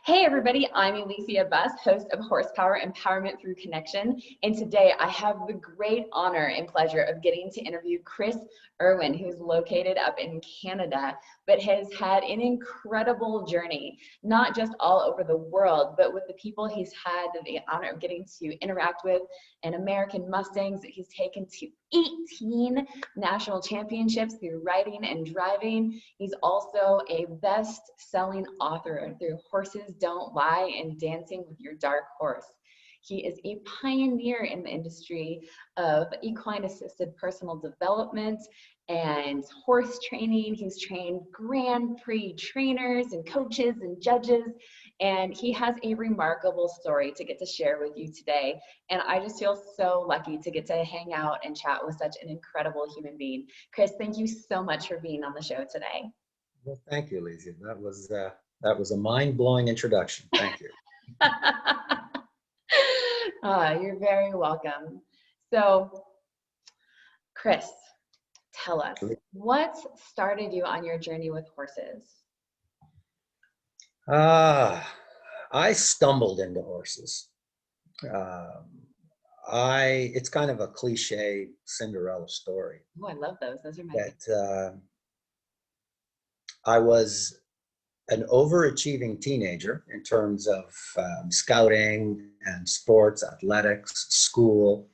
Hey everybody, I'm Elysia Buss, host of Horsepower Empowerment Through Connection, and today I have the great honor and pleasure of getting to interview Chris Irwin, who's located up in Canada, but has had an incredible journey, not just all over the world, but with the people he's had the honor of getting to interact with, and American Mustangs that he's taken to 18 national championships through riding and driving. He's also a best-selling author through Horses Don't Lie and Dancing with Your Dark Horse. He is a pioneer in the industry of equine assisted personal development and horse training. He's trained Grand Prix trainers and coaches and judges, and he has a remarkable story to get to share with you today. And I just feel so lucky to get to hang out and chat with such an incredible human being. Chris, thank you so much for being on the show today. Well, thank you, Elysia. That was a mind-blowing introduction. Thank you. You're very welcome. So, Chris, tell us, what started you on your journey with horses? I stumbled into horses. It's kind of a cliche Cinderella story. Oh, I love those. Those are my that I was an overachieving teenager in terms of scouting and sports, athletics, school.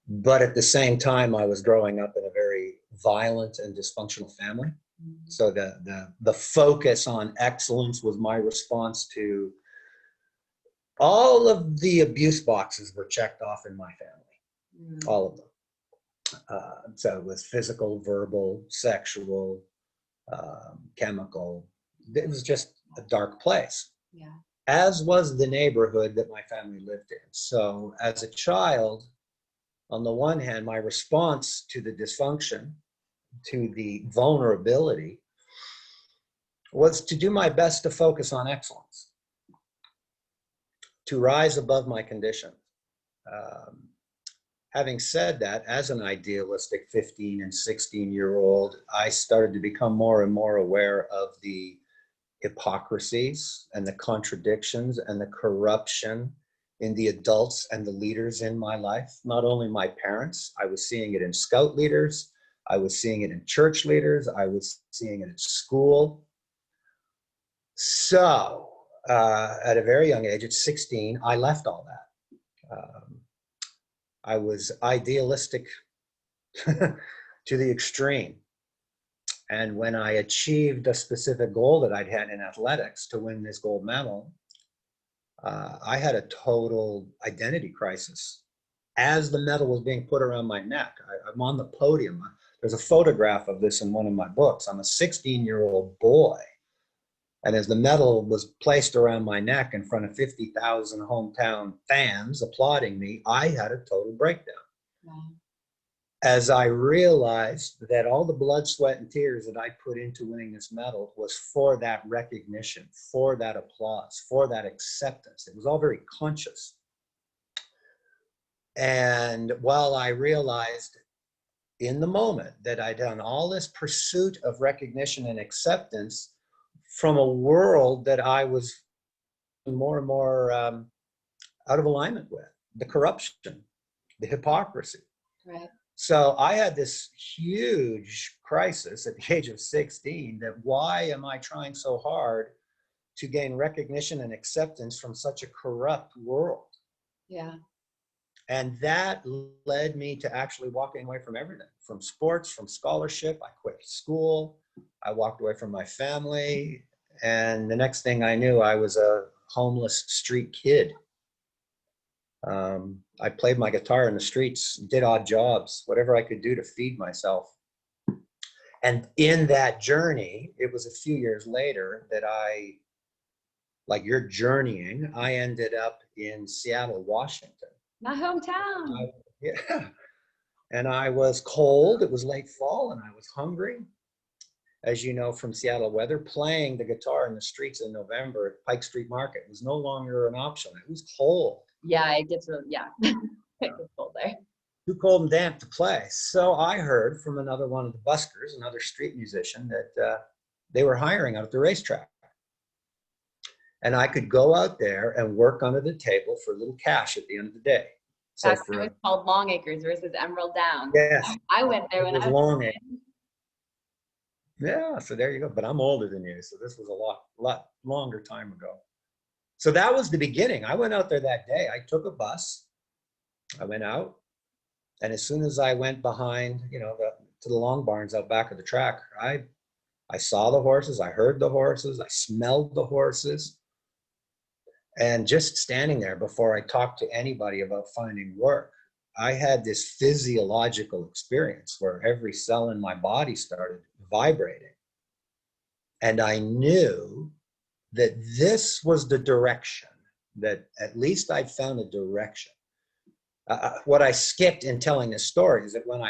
But at the same time, I was growing up in a very violent and dysfunctional family. Mm-hmm. So the focus on excellence was my response to all of the abuse boxes were checked off in my family, mm-hmm. All of them. So it was physical, verbal, sexual, chemical. It was just a dark place. Yeah. As was the neighborhood that my family lived in. So as a child, on the one hand, my response to the dysfunction, to the vulnerability, was to do my best to focus on excellence, to rise above my condition. Having said that, as an idealistic 15 and 16-year-old, I started to become more and more aware of the hypocrisies and the contradictions and the corruption in the adults and the leaders in my life. Not only my parents, I was seeing it in scout leaders, I was seeing it in church leaders, I was seeing it at school. So at a very young age, at 16, I left all that. I was idealistic to the extreme. And when I achieved a specific goal that I'd had in athletics to win this gold medal, I had a total identity crisis. As the medal was being put around my neck, I'm on the podium. There's a photograph of this in one of my books. I'm a 16-year-old boy. And as the medal was placed around my neck in front of 50,000 hometown fans applauding me, I had a total breakdown. Wow. As I realized that all the blood, sweat, and tears that I put into winning this medal was for that recognition, for that applause, for that acceptance. It was all very conscious. And while I realized in the moment that I'd done all this pursuit of recognition and acceptance from a world that I was more and more out of alignment with, the corruption, the hypocrisy. Right. So I had this huge crisis at the age of 16 that why am I trying so hard to gain recognition and acceptance from such a corrupt world? Yeah. And that led me to actually walking away from everything, from sports, from scholarship. I quit school. I walked away from my family. And the next thing I knew, I was a homeless street kid. I played my guitar in the streets, did odd jobs, whatever I could do to feed myself. And in that journey, it was a few years later that like you're journeying, I ended up in Seattle, Washington. My hometown. Yeah. And I was cold, it was late fall, and I was hungry. As you know from Seattle weather, playing the guitar in the streets in November at Pike Street Market was no longer an option. It was cold. Yeah, it gets really, it gets cold there. Too cold and damp to play. So I heard from another one of the buskers, another street musician, that they were hiring out at the racetrack. And I could go out there and work under the table for a little cash at the end of the day. So That's why it was called Long Acres versus Emerald Downs. yes, I went there when it was I was long. Yeah, so there you go. But I'm older than you, so this was a lot longer time ago. So that was the beginning. I went out there that day. I took a bus. I went out, and as soon as I went behind, to the long barns out back of the track, I saw the horses. I heard the horses. I smelled the horses. And just standing there before I talked to anybody about finding work, I had this physiological experience where every cell in my body started vibrating. And I knew that this was the direction, that at least I'd found a direction. What I skipped in telling this story is that when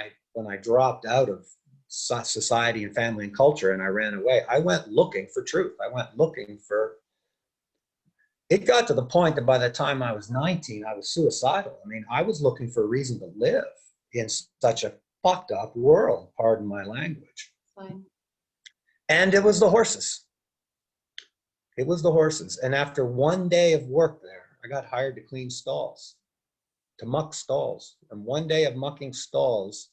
I dropped out of society and family and culture and I ran away, I went looking for truth. I went looking for, it got to the point that by the time I was 19, I was suicidal. I mean, I was looking for a reason to live in such a fucked up world, pardon my language. Fine. And it was the horses. It was the horses. And after one day of work there, I got hired to clean stalls, to muck stalls. And one day of mucking stalls,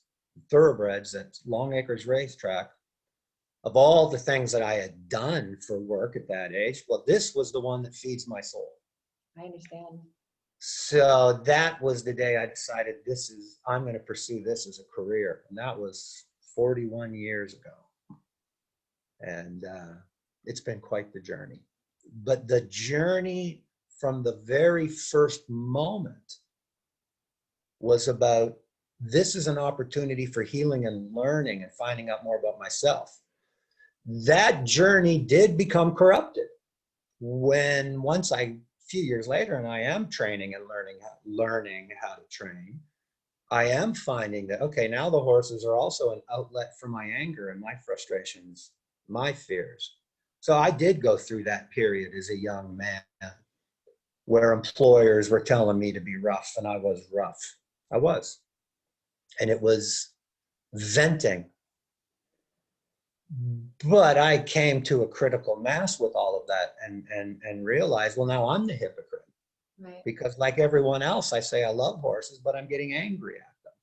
thoroughbreds at Long Acres Racetrack, of all the things that I had done for work at that age, well, this was the one that feeds my soul. I understand. So that was the day I decided I'm going to pursue this as a career. And that was 41 years ago. And it's been quite the journey. But the journey from the very first moment was about, this is an opportunity for healing and learning and finding out more about myself. That journey did become corrupted when a few years later, and I am training and learning how to train, I am finding that, okay, now the horses are also an outlet for my anger and my frustrations, my fears. So I did go through that period as a young man where employers were telling me to be rough, and I was rough. I was. And it was venting. But I came to a critical mass with all of that and realized, well, now I'm the hypocrite. Right. Because like everyone else, I say I love horses, but I'm getting angry at them.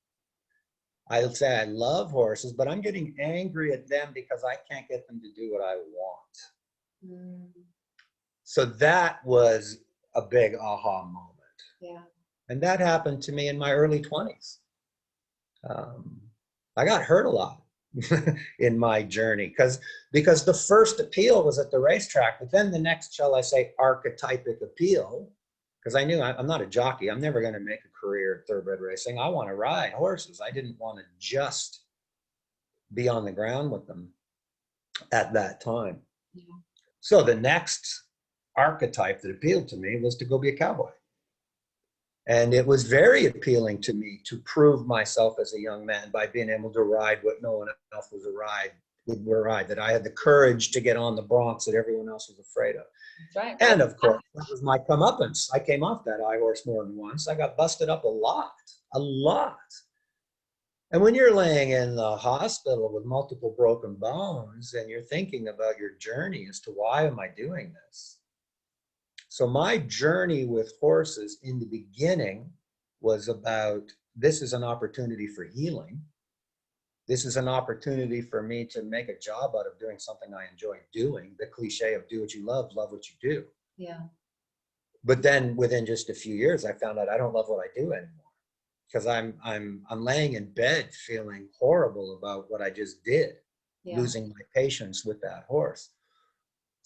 I say I love horses, but I'm getting angry at them because I can't get them to do what I want. Mm. So that was a big aha moment. Yeah. And that happened to me in my early 20s. I got hurt a lot in my journey because the first appeal was at the racetrack, but then the next, shall I say, archetypic appeal, because I knew I'm not a jockey. I'm never going to make a career at thoroughbred racing. I want to ride horses. I didn't want to just be on the ground with them at that time. Yeah. So the next archetype that appealed to me was to go be a cowboy. And it was very appealing to me to prove myself as a young man by being able to ride what no one else would ride, that I had the courage to get on the broncs that everyone else was afraid of. That's right. And of course, that was my comeuppance. I came off that high horse more than once. I got busted up a lot. And when you're laying in the hospital with multiple broken bones and you're thinking about your journey as to why am I doing this? So my journey with horses in the beginning was about, this is an opportunity for healing. This is an opportunity for me to make a job out of doing something I enjoy doing. The cliche of do what you love what you do. Yeah. But then within just a few years, I found out I don't love what I do anymore, because I'm laying in bed feeling horrible about what I just did, losing my patience with that horse.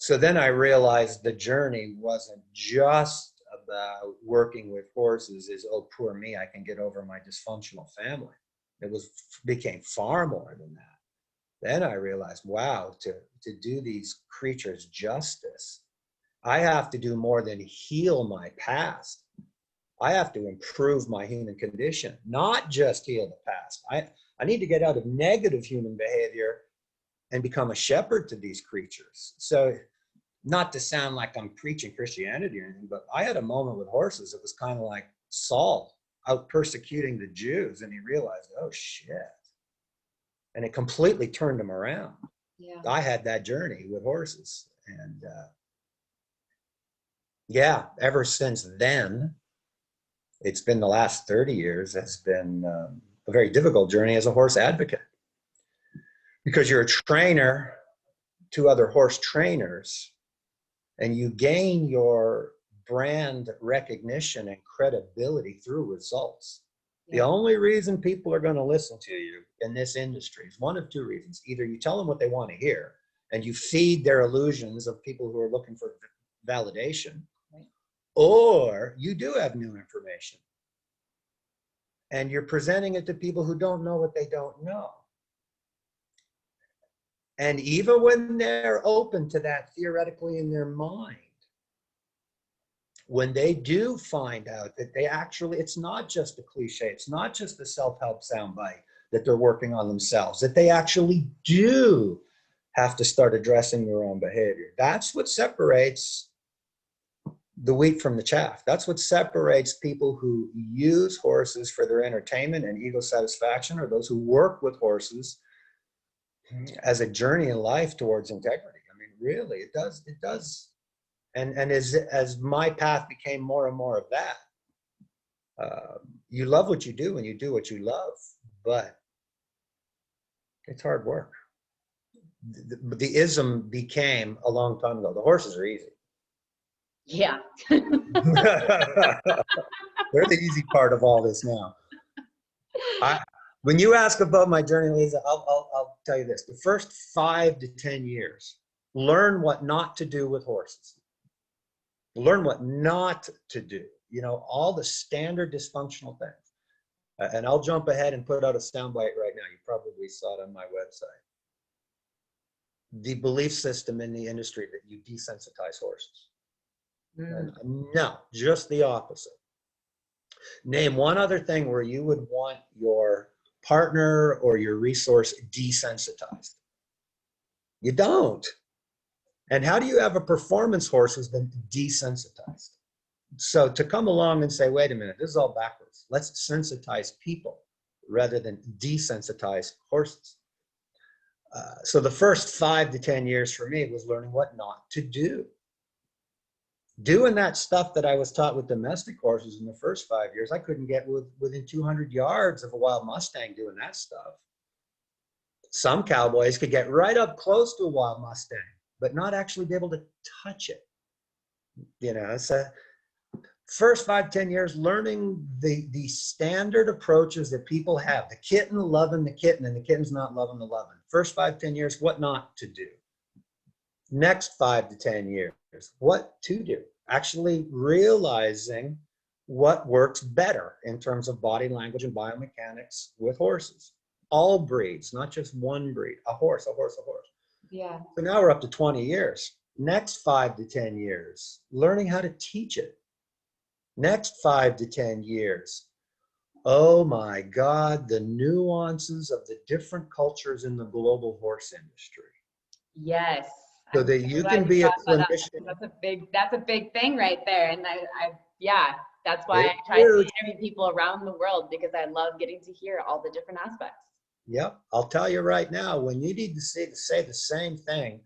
So then I realized the journey wasn't just about working with horses as, oh, poor me, I can get over my dysfunctional family. It became far more than that. Then I realized, wow, to do these creatures justice, I have to do more than heal my past. I have to improve my human condition, not just heal the past. I need to get out of negative human behavior and become a shepherd to these creatures. So, not to sound like I'm preaching Christianity or anything, but I had a moment with horses. It was kind of like Saul out persecuting the Jews, and he realized, oh shit. And it completely turned him around. Yeah. I had that journey with horses. And Yeah, ever since then, it's been the last 30 years, has been a very difficult journey as a horse advocate, because you're a trainer to other horse trainers, and you gain your brand recognition and credibility through results. The Yeah. only reason people are going to listen to you in this industry is one of two reasons. Either you tell them what they want to hear and you feed their illusions of people who are looking for validation, Right. or you do have new information and you're presenting it to people who don't know what they don't know. And even when they're open to that theoretically in their mind, when they do find out that they actually, it's not just a cliche, it's not just a self-help soundbite that they're working on themselves, that they actually do have to start addressing their own behavior. That's what separates the wheat from the chaff. That's what separates people who use horses for their entertainment and ego satisfaction, or those who work with horses as a journey in life towards integrity. I mean, really, it does. And as my path became more and more of that, you love what you do and you do what you love, but it's hard work. The ism became a long time ago, the horses are easy. Yeah. They're the easy part of all this now. When you ask about my journey, Lisa, I'll tell you this. The first 5 to 10 years, learn what not to do with horses. Learn what not to do. You know, all the standard dysfunctional things. And I'll jump ahead and put out a soundbite right now. You probably saw it on my website. The belief system in the industry that you desensitize horses. No, just the opposite. Name one other thing where you would want your partner or your resource desensitized. You don't. And how do you have a performance horse who's been desensitized? So to come along and say, wait a minute, this is all backwards. Let's sensitize people rather than desensitize horses. So the first 5 to 10 years for me was learning what not to do. Doing that stuff that I was taught with domestic horses in the first 5 years, I couldn't get within 200 yards of a wild Mustang doing that stuff. Some cowboys could get right up close to a wild Mustang, but not actually be able to touch it. You know, so first 5, 10 years, learning the standard approaches that people have, the kitten loving the kitten and the kitten's not loving the loving. First 5, 10 years, what not to do. Next 5 to 10 years, what to do. Actually realizing what works better in terms of body language and biomechanics with horses. All breeds, not just one breed, a horse, a horse, a horse. Yeah. So now we're up to 20 years. Next 5 to 10 years, learning how to teach it. Next 5 to 10 years, oh my God, the nuances of the different cultures in the global horse industry. Yes. So that you can be a clinician. That's a big thing right there. And yeah, that's why I try to interview people around the world, because I love getting to hear all the different aspects. Yep. I'll tell you right now, when you need to say the same thing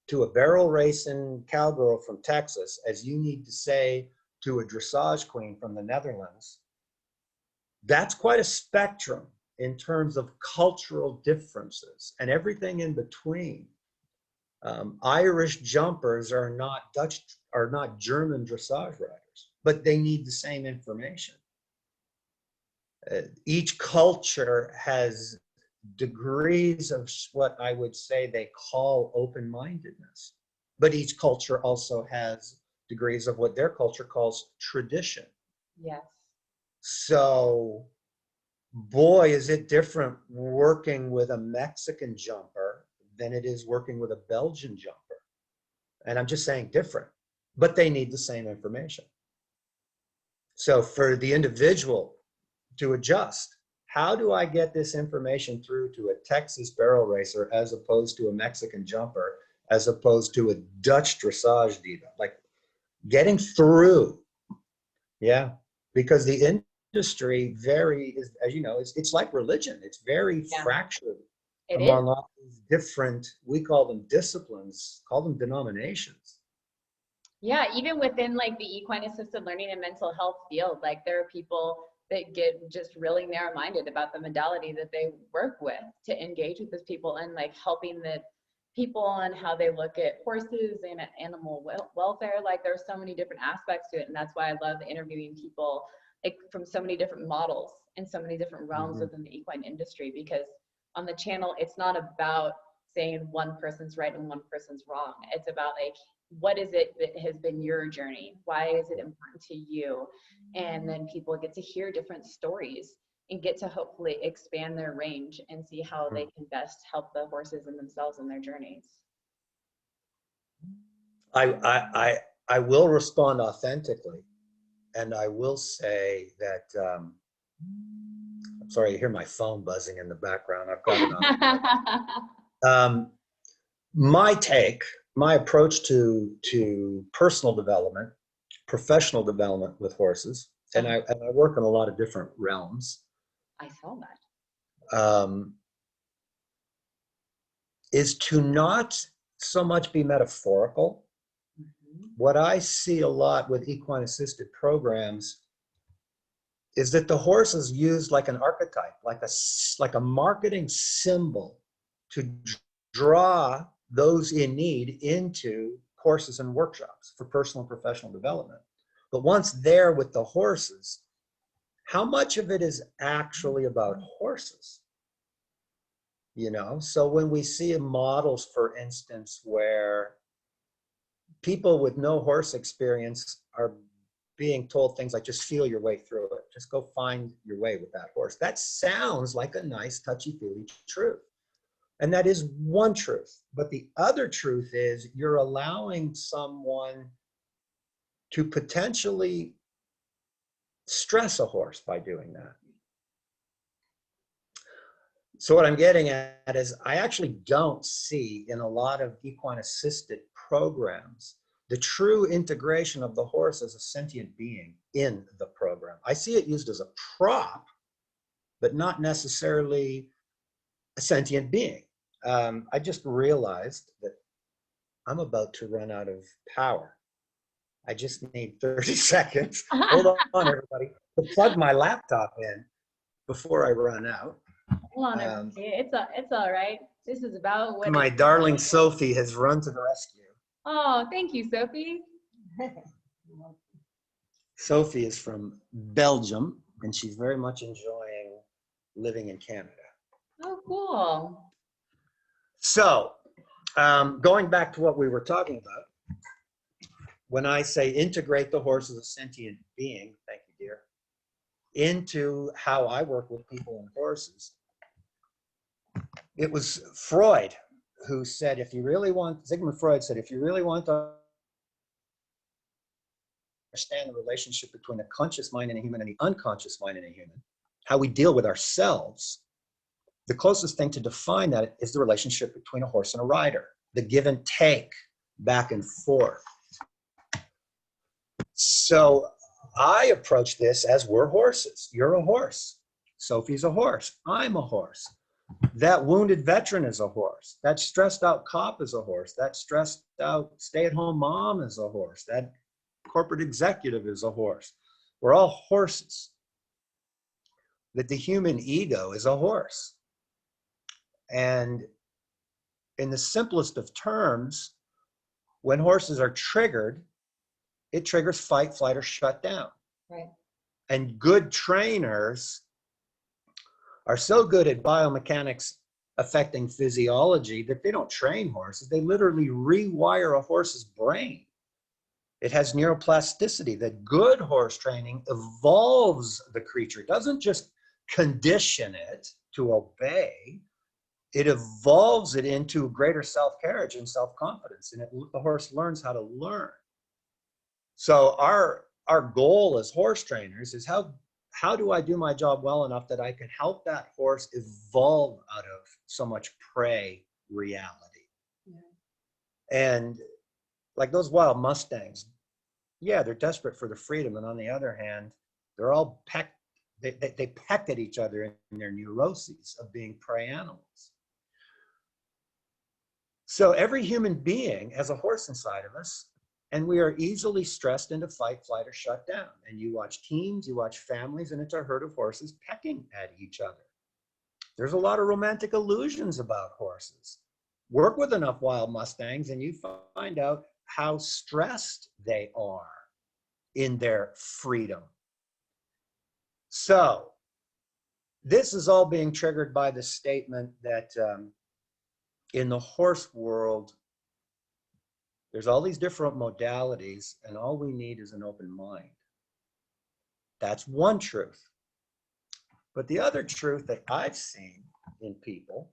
to a barrel racing cowgirl from Texas as you need to say to a dressage queen from the Netherlands, that's quite a spectrum in terms of cultural differences and everything in between. Irish jumpers are not German dressage riders, but they need the same information. Each culture has degrees of what I would say they call open-mindedness, but each culture also has degrees of what their culture calls tradition. Yes. So, boy, is it different working with a Mexican jumper than it is working with a Belgian jumper. And I'm just saying different, but they need the same information. So for the individual to adjust, how do I get this information through to a Texas barrel racer as opposed to a Mexican jumper, as opposed to a Dutch dressage diva? Like getting through, yeah, because the industry as you know, it's like religion. It's very fractured among all these different, we call them disciplines, call them denominations. Yeah, even within like the equine assisted learning and mental health field, like there are people that get just really narrow-minded about the modality that they work with to engage with those people and like helping the people on how they look at horses and at animal welfare. Like there's so many different aspects to it, and that's why I love interviewing people like from so many different models and so many different realms Mhm. within the equine industry. Because on the channel, it's not about saying one person's right and one person's wrong. It's about like, what is it that has been your journey? Why is it important to you? And then people get to hear different stories and get to hopefully expand their range and see how they can best help the horses and themselves in their journeys. I will respond authentically, and I will say that I'm sorry, you hear my phone buzzing in the background. I've got it on. My take, my approach to personal development, professional development with horses, and I work in a lot of different realms. I saw that. Is to not so much be metaphorical. Mm-hmm. What I see a lot with equine assisted programs is that the horse is used like an archetype, like a marketing symbol to draw those in need into courses and workshops for personal and professional development. But once there with the horses, how much of it is actually about horses? You know, so when we see models, for instance, where people with no horse experience are being told things like, just feel your way through it, just go find your way with that horse. That sounds like a nice, touchy-feely truth. And that is one truth. But the other truth is you're allowing someone to potentially stress a horse by doing that. So what I'm getting at is I actually don't see in a lot of equine assisted programs the true integration of the horse as a sentient being in the program. I see it used as a prop, but not necessarily a sentient being. I just realized that I'm about to run out of power. I just need 30 seconds. Hold on, everybody, to plug my laptop in before I run out. Hold on, everybody. It's all right. This is about what My darling Sophie has run to the rescue. Oh, thank you, Sophie. Sophie is from Belgium, and she's very much enjoying living in Canada. Oh, cool. So, going back to what we were talking about, when I say integrate the horse as a sentient being, thank you, dear, into how I work with people and horses, it was Freud who said, Sigmund Freud said, if you really want to understand the relationship between the conscious mind in a human and the unconscious mind in a human, how we deal with ourselves, the closest thing to define that is the relationship between a horse and a rider, the give and take, back and forth. So I approach this as we're horses. You're a horse. Sophie's a horse. I'm a horse. That wounded veteran is a horse. That stressed out cop is a horse. That stressed out stay-at-home mom is a horse. That corporate executive is a horse. We're all horses. That the human ego is a horse. And in the simplest of terms, when horses are triggered, it triggers fight, flight, or shut down. Right. And good trainers are so good at biomechanics affecting physiology that they don't train horses. They literally rewire a horse's brain. It has neuroplasticity. That good horse training evolves the creature. It doesn't just condition it to obey. It evolves it into greater self-carriage and self-confidence. And the horse learns how to learn. So our goal as horse trainers is how do I do my job well enough that I can help that horse evolve out of so much prey reality? Yeah. And like those wild Mustangs, yeah, they're desperate for the freedom. And on the other hand, they're all they peck at each other in their neuroses of being prey animals. So every human being has a horse inside of us. And we are easily stressed into fight, flight, or shut down. And you watch teams, you watch families, and it's a herd of horses pecking at each other. There's a lot of romantic illusions about horses. Work with enough wild Mustangs and you find out how stressed they are in their freedom. So this is all being triggered by the statement that in the horse world, there's all these different modalities and all we need is an open mind. That's one truth. But the other truth that I've seen in people,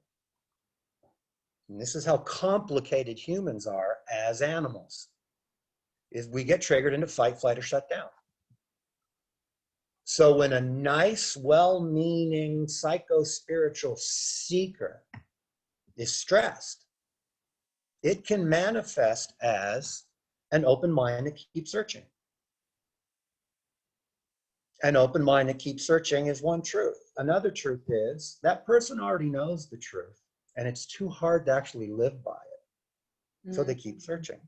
and this is how complicated humans are as animals, is we get triggered into fight, flight, or shut down. So when a nice, well-meaning, psycho-spiritual seeker is stressed, it can manifest as an open mind that keeps searching. An open mind that keeps searching is one truth. Another truth is that person already knows the truth and it's too hard to actually live by it. So they keep searching.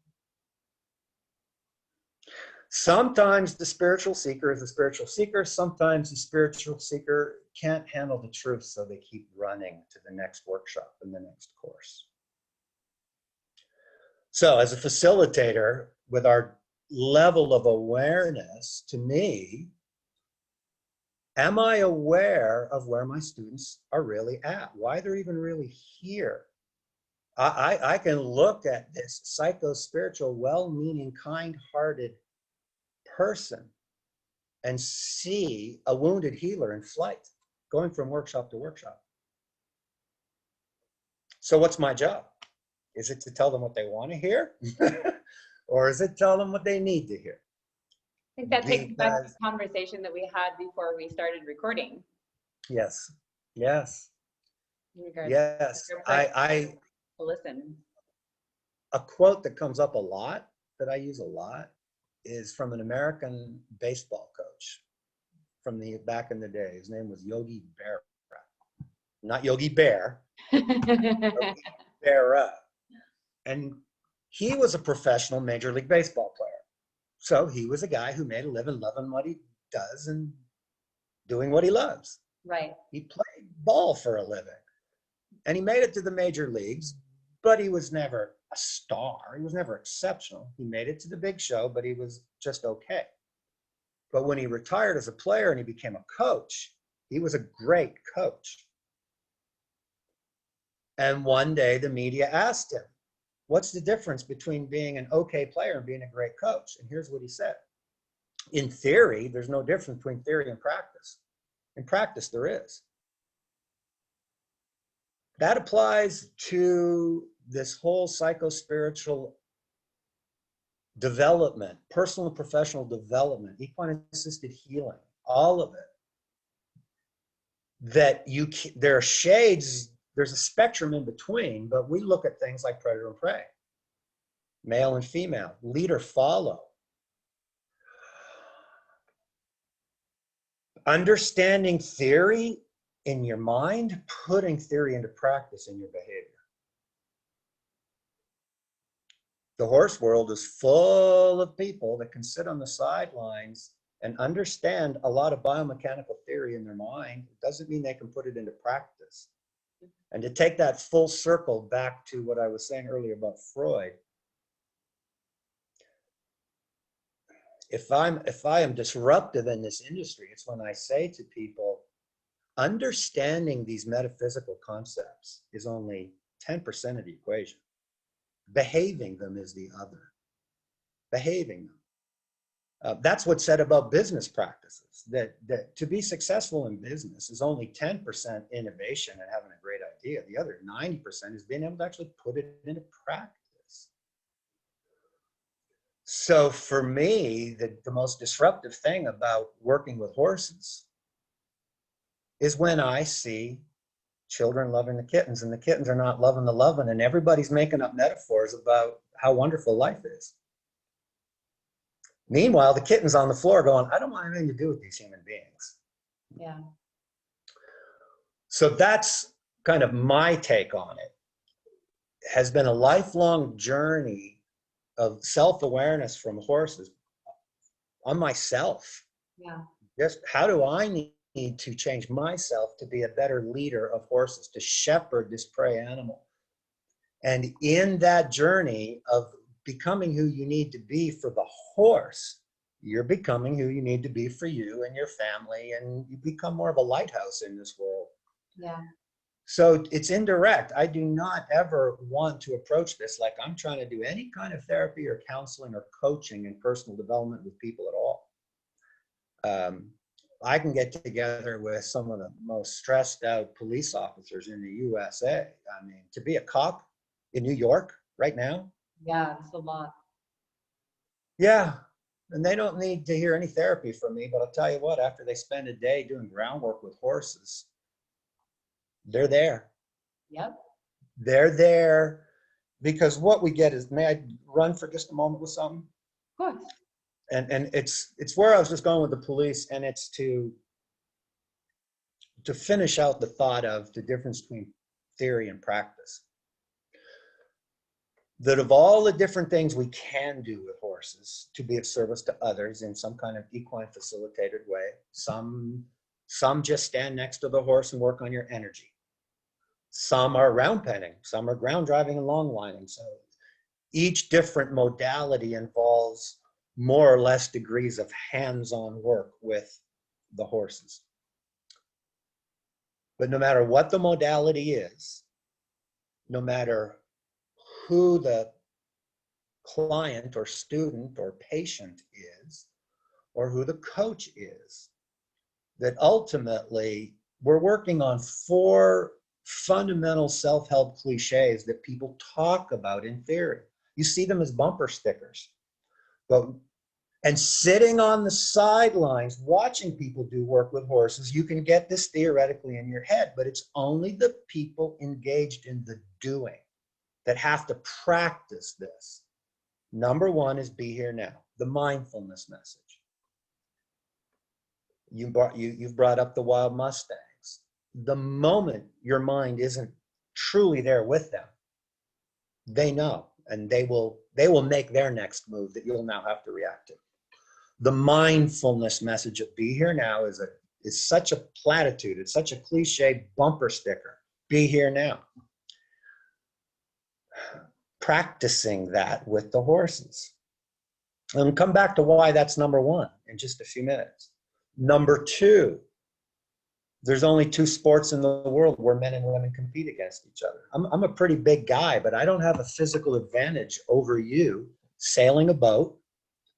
Sometimes the spiritual seeker is a spiritual seeker. Sometimes the spiritual seeker can't handle the truth, so they keep running to the next workshop and the next course. So as a facilitator, with our level of awareness, to me, am I aware of where my students are really at? Why they're even really here? I can look at this psycho-spiritual, well-meaning, kind-hearted person and see a wounded healer in flight, going from workshop to workshop. So what's my job? Is it to tell them what they want to hear? Or is it tell them what they need to hear? I think that takes back to the conversation that we had before we started recording. Yes, yes, yes. I listen. A quote that comes up a lot, that I use a lot, is from an American baseball coach from the back in the day. His name was Yogi Berra, not Yogi Bear. Yogi Berra. And he was a professional Major League Baseball player. So he was a guy who made a living loving what he does and doing what he loves. Right. He played ball for a living. And he made it to the major leagues, but he was never a star. He was never exceptional. He made it to the big show, but he was just okay. But when he retired as a player and he became a coach, he was a great coach. And one day the media asked him, what's the difference between being an okay player and being a great coach? And here's what he said. In theory, there's no difference between theory and practice. In practice, there is. That applies to this whole psycho-spiritual development, personal and professional development, equine assisted healing, all of it. That there are shades, there's a spectrum in between, but we look at things like predator and prey, male and female, lead or follow. Understanding theory in your mind, putting theory into practice in your behavior. The horse world is full of people that can sit on the sidelines and understand a lot of biomechanical theory in their mind. It doesn't mean they can put it into practice. And to take that full circle back to what I was saying earlier about Freud, if I am disruptive in this industry, it's when I say to people, understanding these metaphysical concepts is only 10% of the equation. Behaving them is the other. Behaving them. That's what's said about business practices, that to be successful in business is only 10% innovation and having a great idea. The other 90% is being able to actually put it into practice. So for me, the most disruptive thing about working with horses is when I see children loving the kittens and the kittens are not loving the loving, and everybody's making up metaphors about how wonderful life is. Meanwhile, the kitten's on the floor going, I don't want anything to do with these human beings. Yeah. So that's kind of my take on it. It has been a lifelong journey of self-awareness from horses on myself. Yeah. Just how do I need to change myself to be a better leader of horses, to shepherd this prey animal? And in that journey of becoming who you need to be for the horse, you're becoming who you need to be for you and your family, and you become more of a lighthouse in this world. Yeah. So it's indirect. I do not ever want to approach this like I'm trying to do any kind of therapy or counseling or coaching in personal development with people at all. I can get together with some of the most stressed out police officers in the USA. I mean, to be a cop in New York right now. Yeah, it's a lot. Yeah. And they don't need to hear any therapy from me, but I'll tell you what, after they spend a day doing groundwork with horses, they're there. Yep. They're there because what we get is, may I run for just a moment with something? Of course. And it's where I was just going with the police, and it's to finish out the thought of the difference between theory and practice. That of all the different things we can do with horses to be of service to others in some kind of equine facilitated way, some just stand next to the horse and work on your energy. Some are round penning, some are ground driving and long lining. So each different modality involves more or less degrees of hands-on work with the horses. But no matter what the modality is, no matter who the client or student or patient is, or who the coach is, that ultimately we're working on 4 fundamental self-help cliches that people talk about in theory. You see them as bumper stickers. And sitting on the sidelines, watching people do work with horses, you can get this theoretically in your head, but it's only the people engaged in the doing that have to practice this. Number 1 is be here now, the mindfulness message. You've brought up the wild Mustangs. The moment your mind isn't truly there with them, they know, and they will make their next move that you'll now have to react to. The mindfulness message of be here now is such a platitude. It's such a cliche bumper sticker. Be here now. Practicing that with the horses. And come back to why that's number 1 in just a few minutes. Number 2, there's only 2 sports in the world where men and women compete against each other. I'm a pretty big guy, but I don't have a physical advantage over you sailing a boat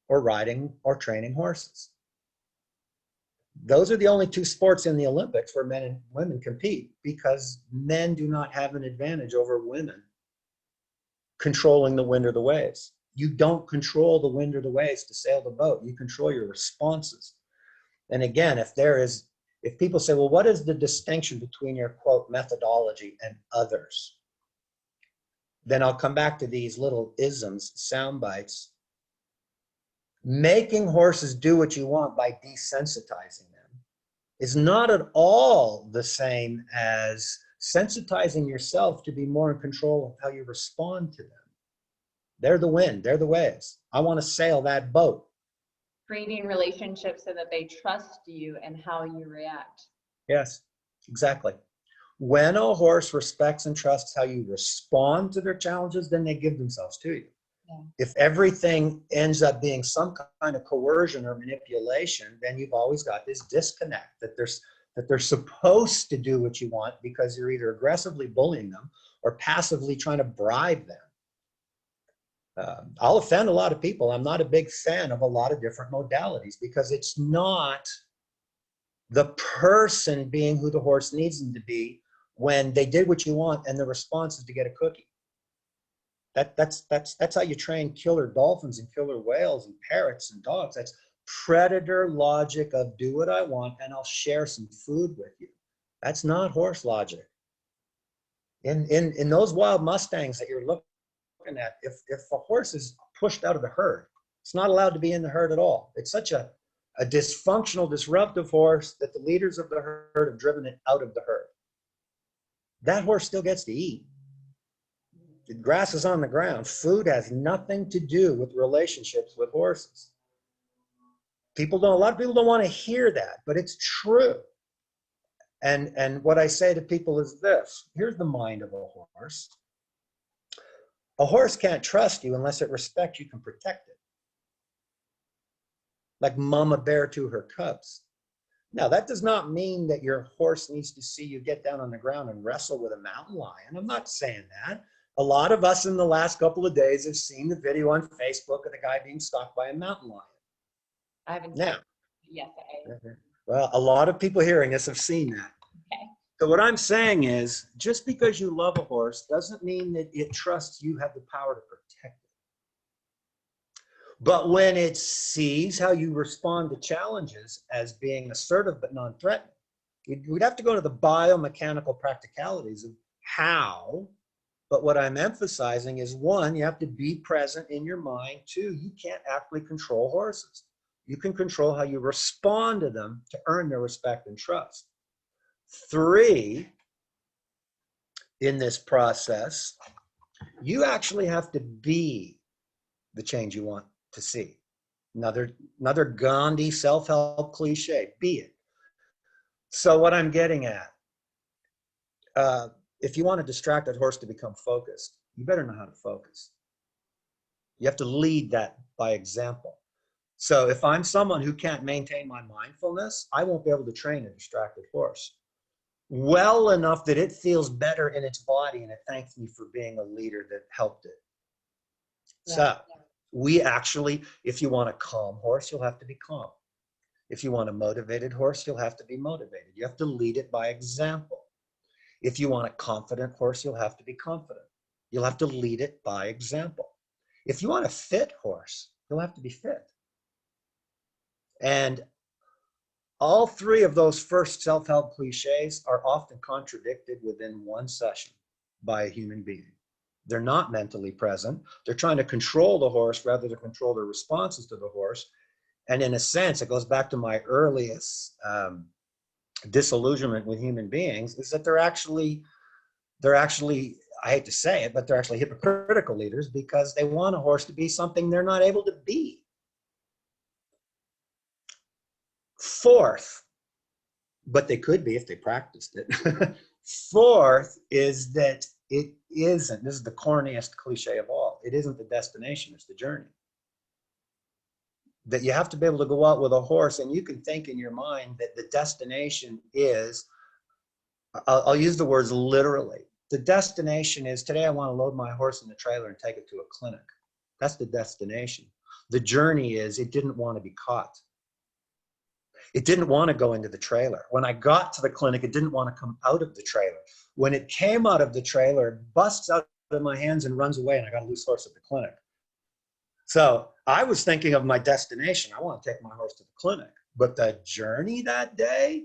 or riding or training horses. Those are the only 2 sports in the Olympics where men and women compete, because men do not have an advantage over women controlling the wind or the waves. You don't control the wind or the waves to sail the boat. You control your responses. And again, if people say, well, what is the distinction between your, quote, methodology and others? Then I'll come back to these little isms, sound bites. Making horses do what you want by desensitizing them is not at all the same as sensitizing yourself to be more in control of how you respond to them. They're the wind, they're the waves. I want to sail that boat. Creating relationships so that they trust you and how you react. Yes, exactly. When a horse respects and trusts how you respond to their challenges, then they give themselves to you. Yeah. If everything ends up being some kind of coercion or manipulation, then you've always got this disconnect that they're supposed to do what you want because you're either aggressively bullying them or passively trying to bribe them. I'll offend a lot of people. I'm not a big fan of a lot of different modalities because it's not the person being who the horse needs them to be when they did what you want and the response is to get a cookie. That's how you train killer dolphins and killer whales and parrots and dogs. That's predator logic of do what I want and I'll share some food with you. That's not horse logic. In those wild Mustangs that you're looking at, if a horse is pushed out of the herd, it's not allowed to be in the herd at all. It's such a dysfunctional, disruptive horse that the leaders of the herd have driven it out of the herd. That horse still gets to eat. The grass is on the ground. Food has nothing to do with relationships with horses. A lot of people don't want to hear that, but it's true. And what I say to people is this: here's the mind of a horse. A horse can't trust you unless it respects you, can protect it. Like mama bear to her cubs. Now, that does not mean that your horse needs to see you get down on the ground and wrestle with a mountain lion. I'm not saying that. A lot of us in the last couple of days have seen the video on Facebook of the guy being stalked by a mountain lion. I haven't. Now, yes, well, a lot of people hearing this have seen that. Okay. So what I'm saying is, just because you love a horse doesn't mean that it trusts you have the power to protect it. But when it sees how you respond to challenges as being assertive but non-threatening, we'd have to go to the biomechanical practicalities of how. But what I'm emphasizing is, one, you have to be present in your mind. Two, you can't actually control horses. You can control how you respond to them to earn their respect and trust. Three, in this process, you actually have to be the change you want to see. Another Gandhi self-help cliche, be it. So what I'm getting at, if you want a distracted horse to become focused, you better know how to focus. You have to lead that by example. So if I'm someone who can't maintain my mindfulness, I won't be able to train a distracted horse well enough that it feels better in its body and it thanks me for being a leader that helped it. Yeah. So we actually, if you want a calm horse, you'll have to be calm. If you want a motivated horse, you'll have to be motivated. You have to lead it by example. If you want a confident horse, you'll have to be confident. You'll have to lead it by example. If you want a fit horse, you'll have to be fit. And all three of those first self-help cliches are often contradicted within one session by a human being. They're not mentally present. They're trying to control the horse rather than control their responses to the horse. And in a sense, it goes back to my earliest disillusionment with human beings, is that they're actually, I hate to say it, but they're actually hypocritical leaders because they want a horse to be something they're not able to be. Fourth, but they could be if they practiced it. Fourth is that it isn't, this is the corniest cliche of all, it isn't the destination, it's the journey. That you have to be able to go out with a horse and you can think in your mind that the destination is, I'll use the words literally. The destination is, today I want to load my horse in the trailer and take it to a clinic. That's the destination. The journey is, it didn't want to be caught. It didn't want to go into the trailer. When I got to the clinic, it didn't want to come out of the trailer. When it came out of the trailer, it busts out of my hands and runs away, and I got a loose horse at the clinic. So I was thinking of my destination. I want to take my horse to the clinic. But the journey that day?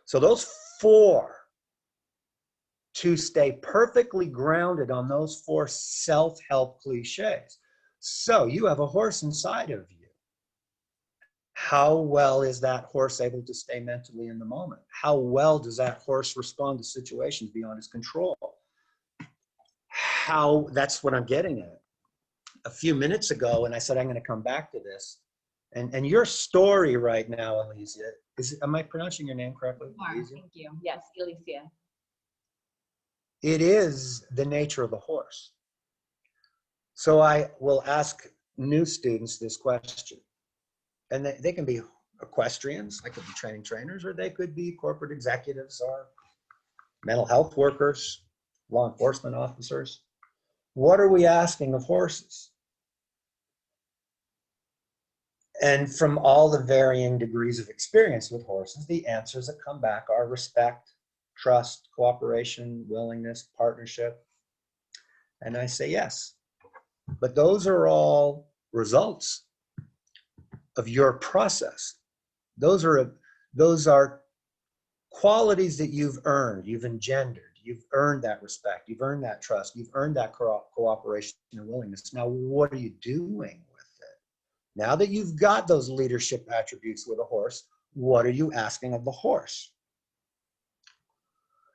So those four, to stay perfectly grounded on those four self-help cliches. So you have a horse inside of you. How well is that horse able to stay mentally in the moment? How well does that horse respond to situations beyond his control? That's what I'm getting at. A few minutes ago, and I said I'm going to come back to this, and your story right now, Elysia, am I pronouncing your name correctly? Thank you. Yes, Elysia. It is the nature of the horse. So I will ask new students this question. And they can be equestrians, they could be training trainers, or they could be corporate executives or mental health workers, law enforcement officers. What are we asking of horses? And from all the varying degrees of experience with horses, the answers that come back are respect, trust, cooperation, willingness, partnership. And I say yes. But those are all results of your process. Those are qualities that you've earned, you've engendered, you've earned that respect, you've earned that trust, you've earned that cooperation and willingness. Now, what are you doing with it? Now that you've got those leadership attributes with a horse, what are you asking of the horse?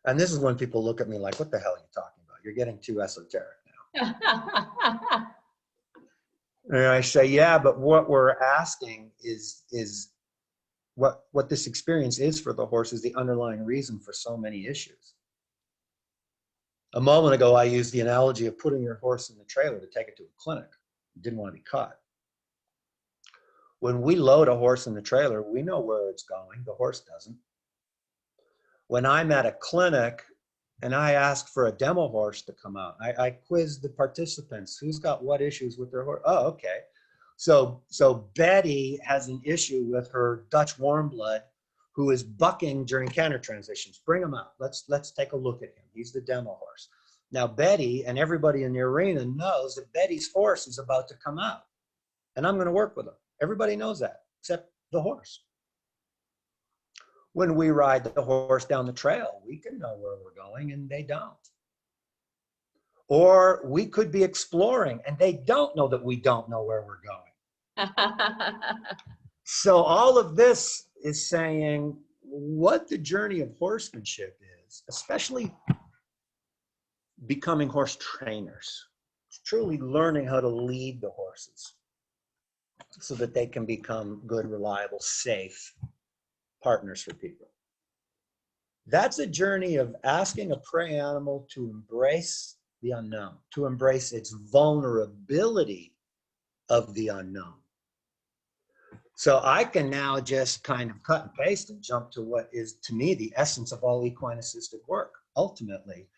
And this is when people look at me like, what the hell are you talking about? You're getting too esoteric now. And I say, yeah, but what we're asking is what this experience is for the horse is the underlying reason for so many issues. A moment ago, I used the analogy of putting your horse in the trailer to take it to a clinic. It didn't want to be caught. When we load a horse in the trailer, we know where it's going. The horse doesn't. When I'm at a clinic and I ask for a demo horse to come out, I quiz the participants. Who's got what issues with their horse? Oh, okay. So Betty has an issue with her Dutch warm blood who is bucking during canter transitions. Bring him out. Let's take a look at him. He's the demo horse. Now, Betty and everybody in the arena knows that Betty's horse is about to come out, and I'm going to work with him. Everybody knows that, except the horse. When we ride the horse down the trail, we can know where we're going, and they don't. Or we could be exploring, and they don't know that we don't know where we're going. So all of this is saying what the journey of horsemanship is, especially becoming horse trainers. It's truly learning how to lead the horses so that they can become good, reliable, safe partners for people. That's a journey of asking a prey animal to embrace the unknown, to embrace its vulnerability of the unknown. So I can now just kind of cut and paste and jump to what is, to me, the essence of all equine assisted work. Ultimately,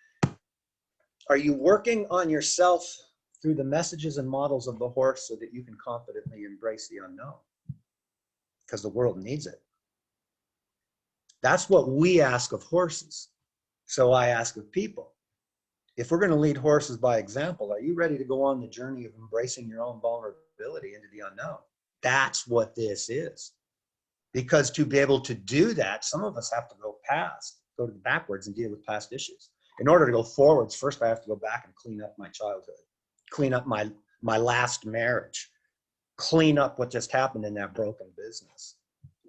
are you working on yourself through the messages and models of the horse so that you can confidently embrace the unknown? Because the world needs it. That's what we ask of horses. So I ask of people. If we're going to lead horses by example, are you ready to go on the journey of embracing your own vulnerability into the unknown? That's what this is. Because to be able to do that, some of us have to go backwards and deal with past issues. In order to go forwards, first I have to go back and clean up my childhood, clean up my last marriage, clean up what just happened in that broken business.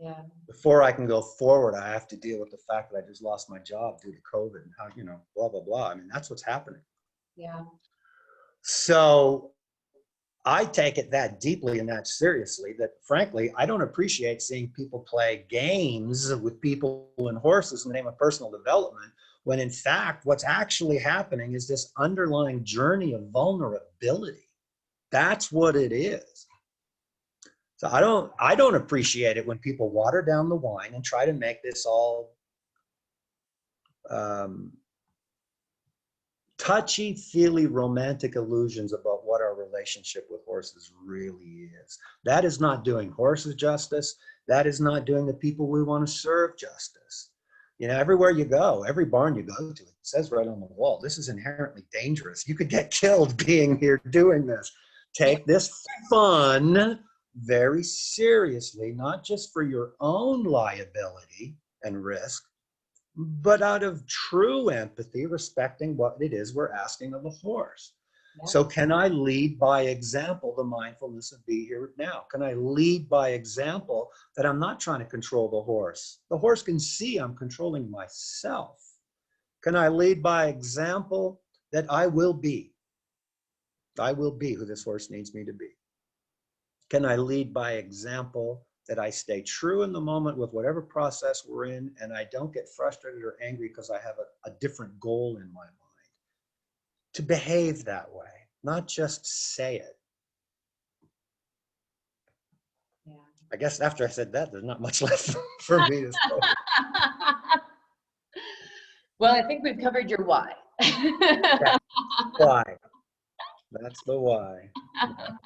Yeah. Before I can go forward, I have to deal with the fact that I just lost my job due to COVID and how, blah, blah, blah. I mean, that's what's happening. Yeah. So I take it that deeply and that seriously that, frankly, I don't appreciate seeing people play games with people and horses in the name of personal development, when in fact, what's actually happening is this underlying journey of vulnerability. That's what it is. So I don't appreciate it when people water down the wine and try to make this all touchy-feely romantic illusions about what our relationship with horses really is. That is not doing horses justice. That is not doing the people we want to serve justice. Everywhere you go, every barn you go to, it says right on the wall, this is inherently dangerous. You could get killed being here doing this. Take this fun very seriously, not just for your own liability and risk, but out of true empathy, respecting what it is we're asking of the horse. Yeah. So can I lead by example the mindfulness of be here now? Can I lead by example that I'm not trying to control the horse? The horse can see I'm controlling myself. Can I lead by example that I will be who this horse needs me to be? Can I lead by example that I stay true in the moment with whatever process we're in, and I don't get frustrated or angry because I have a different goal in my mind? To behave that way, not just say it. Yeah. I guess after I said that, there's not much left for me to say. Well, I think we've covered your why. Yeah. Why? That's the why. Yeah.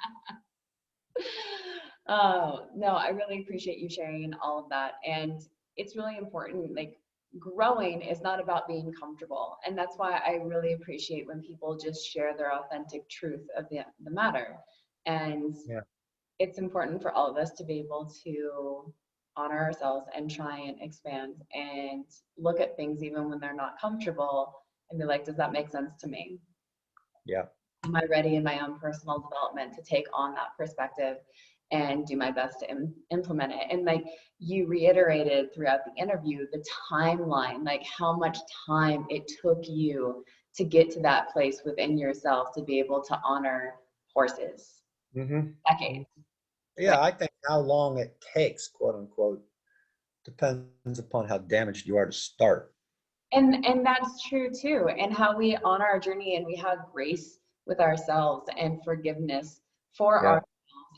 Oh, no, I really appreciate you sharing all of that. And it's really important, like growing is not about being comfortable. And that's why I really appreciate when people just share their authentic truth of the matter. And yeah, it's important for all of us to be able to honor ourselves and try and expand and look at things even when they're not comfortable and be like, does that make sense to me? Yeah. Am I ready in my own personal development to take on that perspective? and do my best to implement it. And like you reiterated throughout the interview, the timeline, like how much time it took you to get to that place within yourself to be able to honor horses. Decades. Yeah, I think how long it takes, quote unquote, depends upon how damaged you are to start. And that's true too. And how we honor our journey and we have grace with ourselves and forgiveness for Yeah. ourselves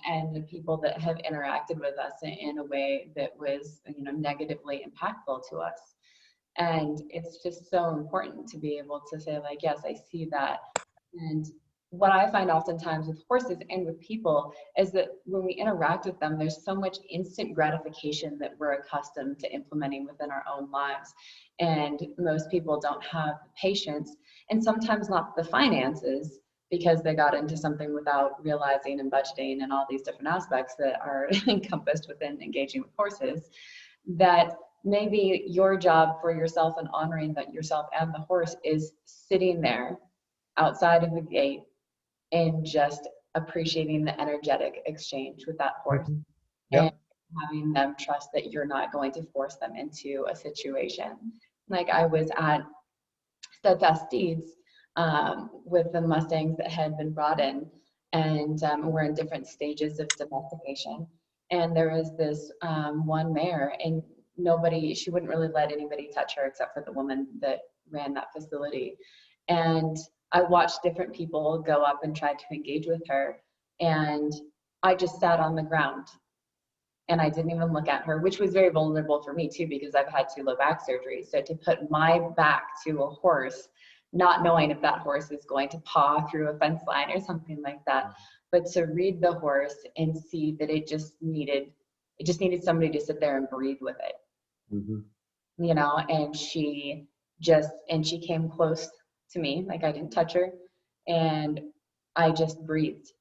and the people that have interacted with us in a way that was, negatively impactful to us. And it's just so important to be able to say, like, yes, I see that. And what I find oftentimes with horses and with people is that when we interact with them, there's so much instant gratification that we're accustomed to implementing within our own lives. And most people don't have the patience and sometimes not the finances because they got into something without realizing and budgeting and all these different aspects that are encompassed within engaging with horses, that maybe your job for yourself and honoring that yourself and the horse is sitting there outside of the gate and just appreciating the energetic exchange with that horse and Yep. having them trust that you're not going to force them into a situation. Like I was at Steadfast Steeds with the Mustangs that had been brought in, and we're in different stages of domestication. And there was this one mare, and she wouldn't really let anybody touch her except for the woman that ran that facility. And I watched different people go up and try to engage with her, and I just sat on the ground and I didn't even look at her, which was very vulnerable for me too, because I've had 2 low back surgeries. So to put my back to a horse, not knowing if that horse is going to paw through a fence line or something like that, but to read the horse and see that it just needed somebody to sit there and breathe with it, and she came close to me, like I didn't touch her, and I just breathed.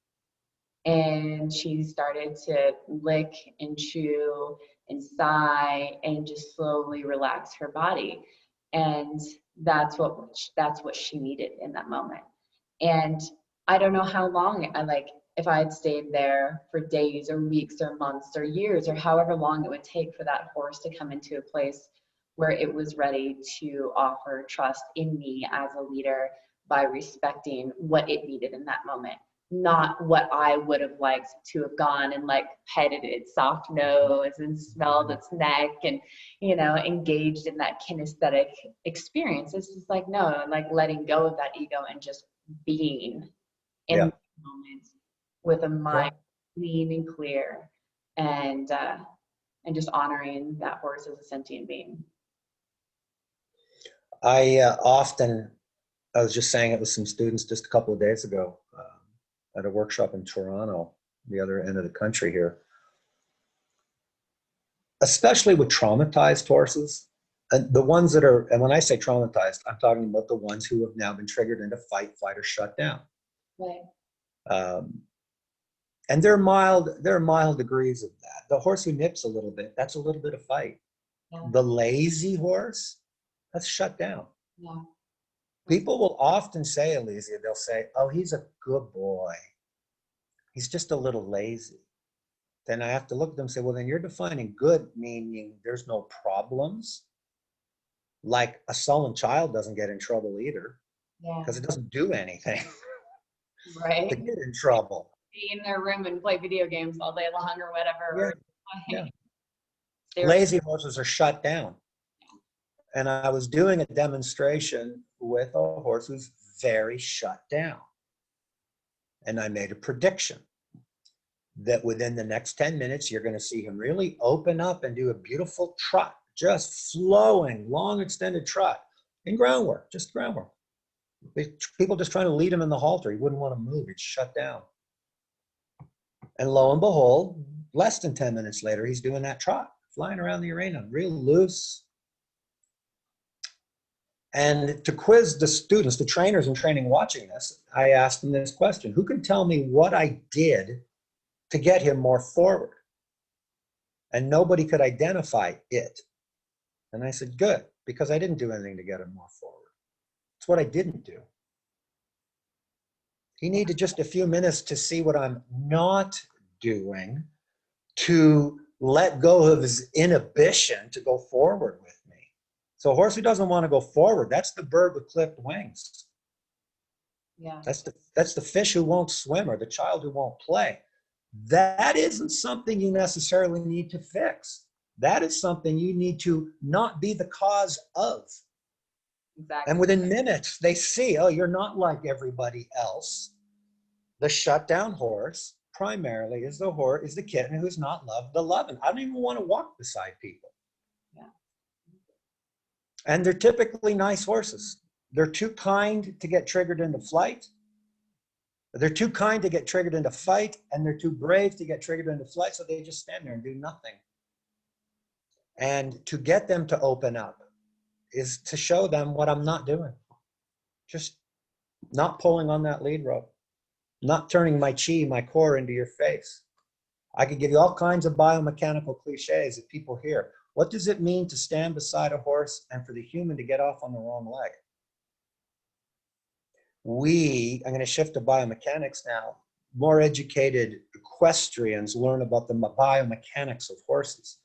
And she started to lick and chew and sigh and just slowly relax her body. And that's what she needed in that moment. And I don't know how long if I had stayed there for days or weeks or months or years or however long it would take for that horse to come into a place where it was ready to offer trust in me as a leader by respecting what it needed in that moment, not what I would have liked to have gone and like petted its soft nose and smelled its neck and, engaged in that kinesthetic experience. It's just like, no, like letting go of that ego and just being in the moment with a mind clean and clear and just honoring that horse as a sentient being. I was just saying it with some students just a couple of days ago at a workshop in Toronto, the other end of the country here. Especially with traumatized horses, and the ones that are, and when I say traumatized, I'm talking about the ones who have now been triggered into fight, flight, or shut down. Right. And there are mild degrees of that. The horse who nips a little bit, that's a little bit of fight. Yeah. The lazy horse, that's shut down. Yeah. People will often say, Elysia, they'll say, oh, he's a good boy. He's just a little lazy. Then I have to look at them and say, well, then you're defining good, meaning there's no problems. Like a sullen child doesn't get in trouble either, because it doesn't do anything. Right. To get in trouble. Be in their room and play video games all day long or whatever. Yeah. Lazy horses are shut down. And I was doing a demonstration with a horse who's very shut down. And I made a prediction that within the next 10 minutes, you're going to see him really open up and do a beautiful trot, just flowing, long extended trot in groundwork, just groundwork. People just trying to lead him in the halter. He wouldn't want to move. He'd shut down. And lo and behold, less than 10 minutes later, he's doing that trot, flying around the arena, real loose. And to quiz the students, the trainers in training watching this, I asked them this question: who can tell me what I did to get him more forward? And nobody could identify it. And I said, good, because I didn't do anything to get him more forward. It's what I didn't do. He needed just a few minutes to see what I'm not doing to let go of his inhibition to go forward with me. So a horse who doesn't want to go forward, that's the bird with clipped wings. Yeah. That's the fish who won't swim, or the child who won't play. That isn't something you necessarily need to fix. That is something you need to not be the cause of. Exactly. And within minutes, they see, oh, you're not like everybody else. The shutdown horse primarily is the kitten who's not loved the loving. I don't even want to walk beside people. Yeah. And they're typically nice horses. They're too kind to get triggered into flight. They're too kind to get triggered into fight, and they're too brave to get triggered into flight, so they just stand there and do nothing. And to get them to open up is to show them what I'm not doing. Just not pulling on that lead rope, not turning my chi, my core into your face. I could give you all kinds of biomechanical cliches that people hear. What does it mean to stand beside a horse and for the human to get off on the wrong leg? I'm going to shift to biomechanics now. More educated equestrians learn about the biomechanics of horses.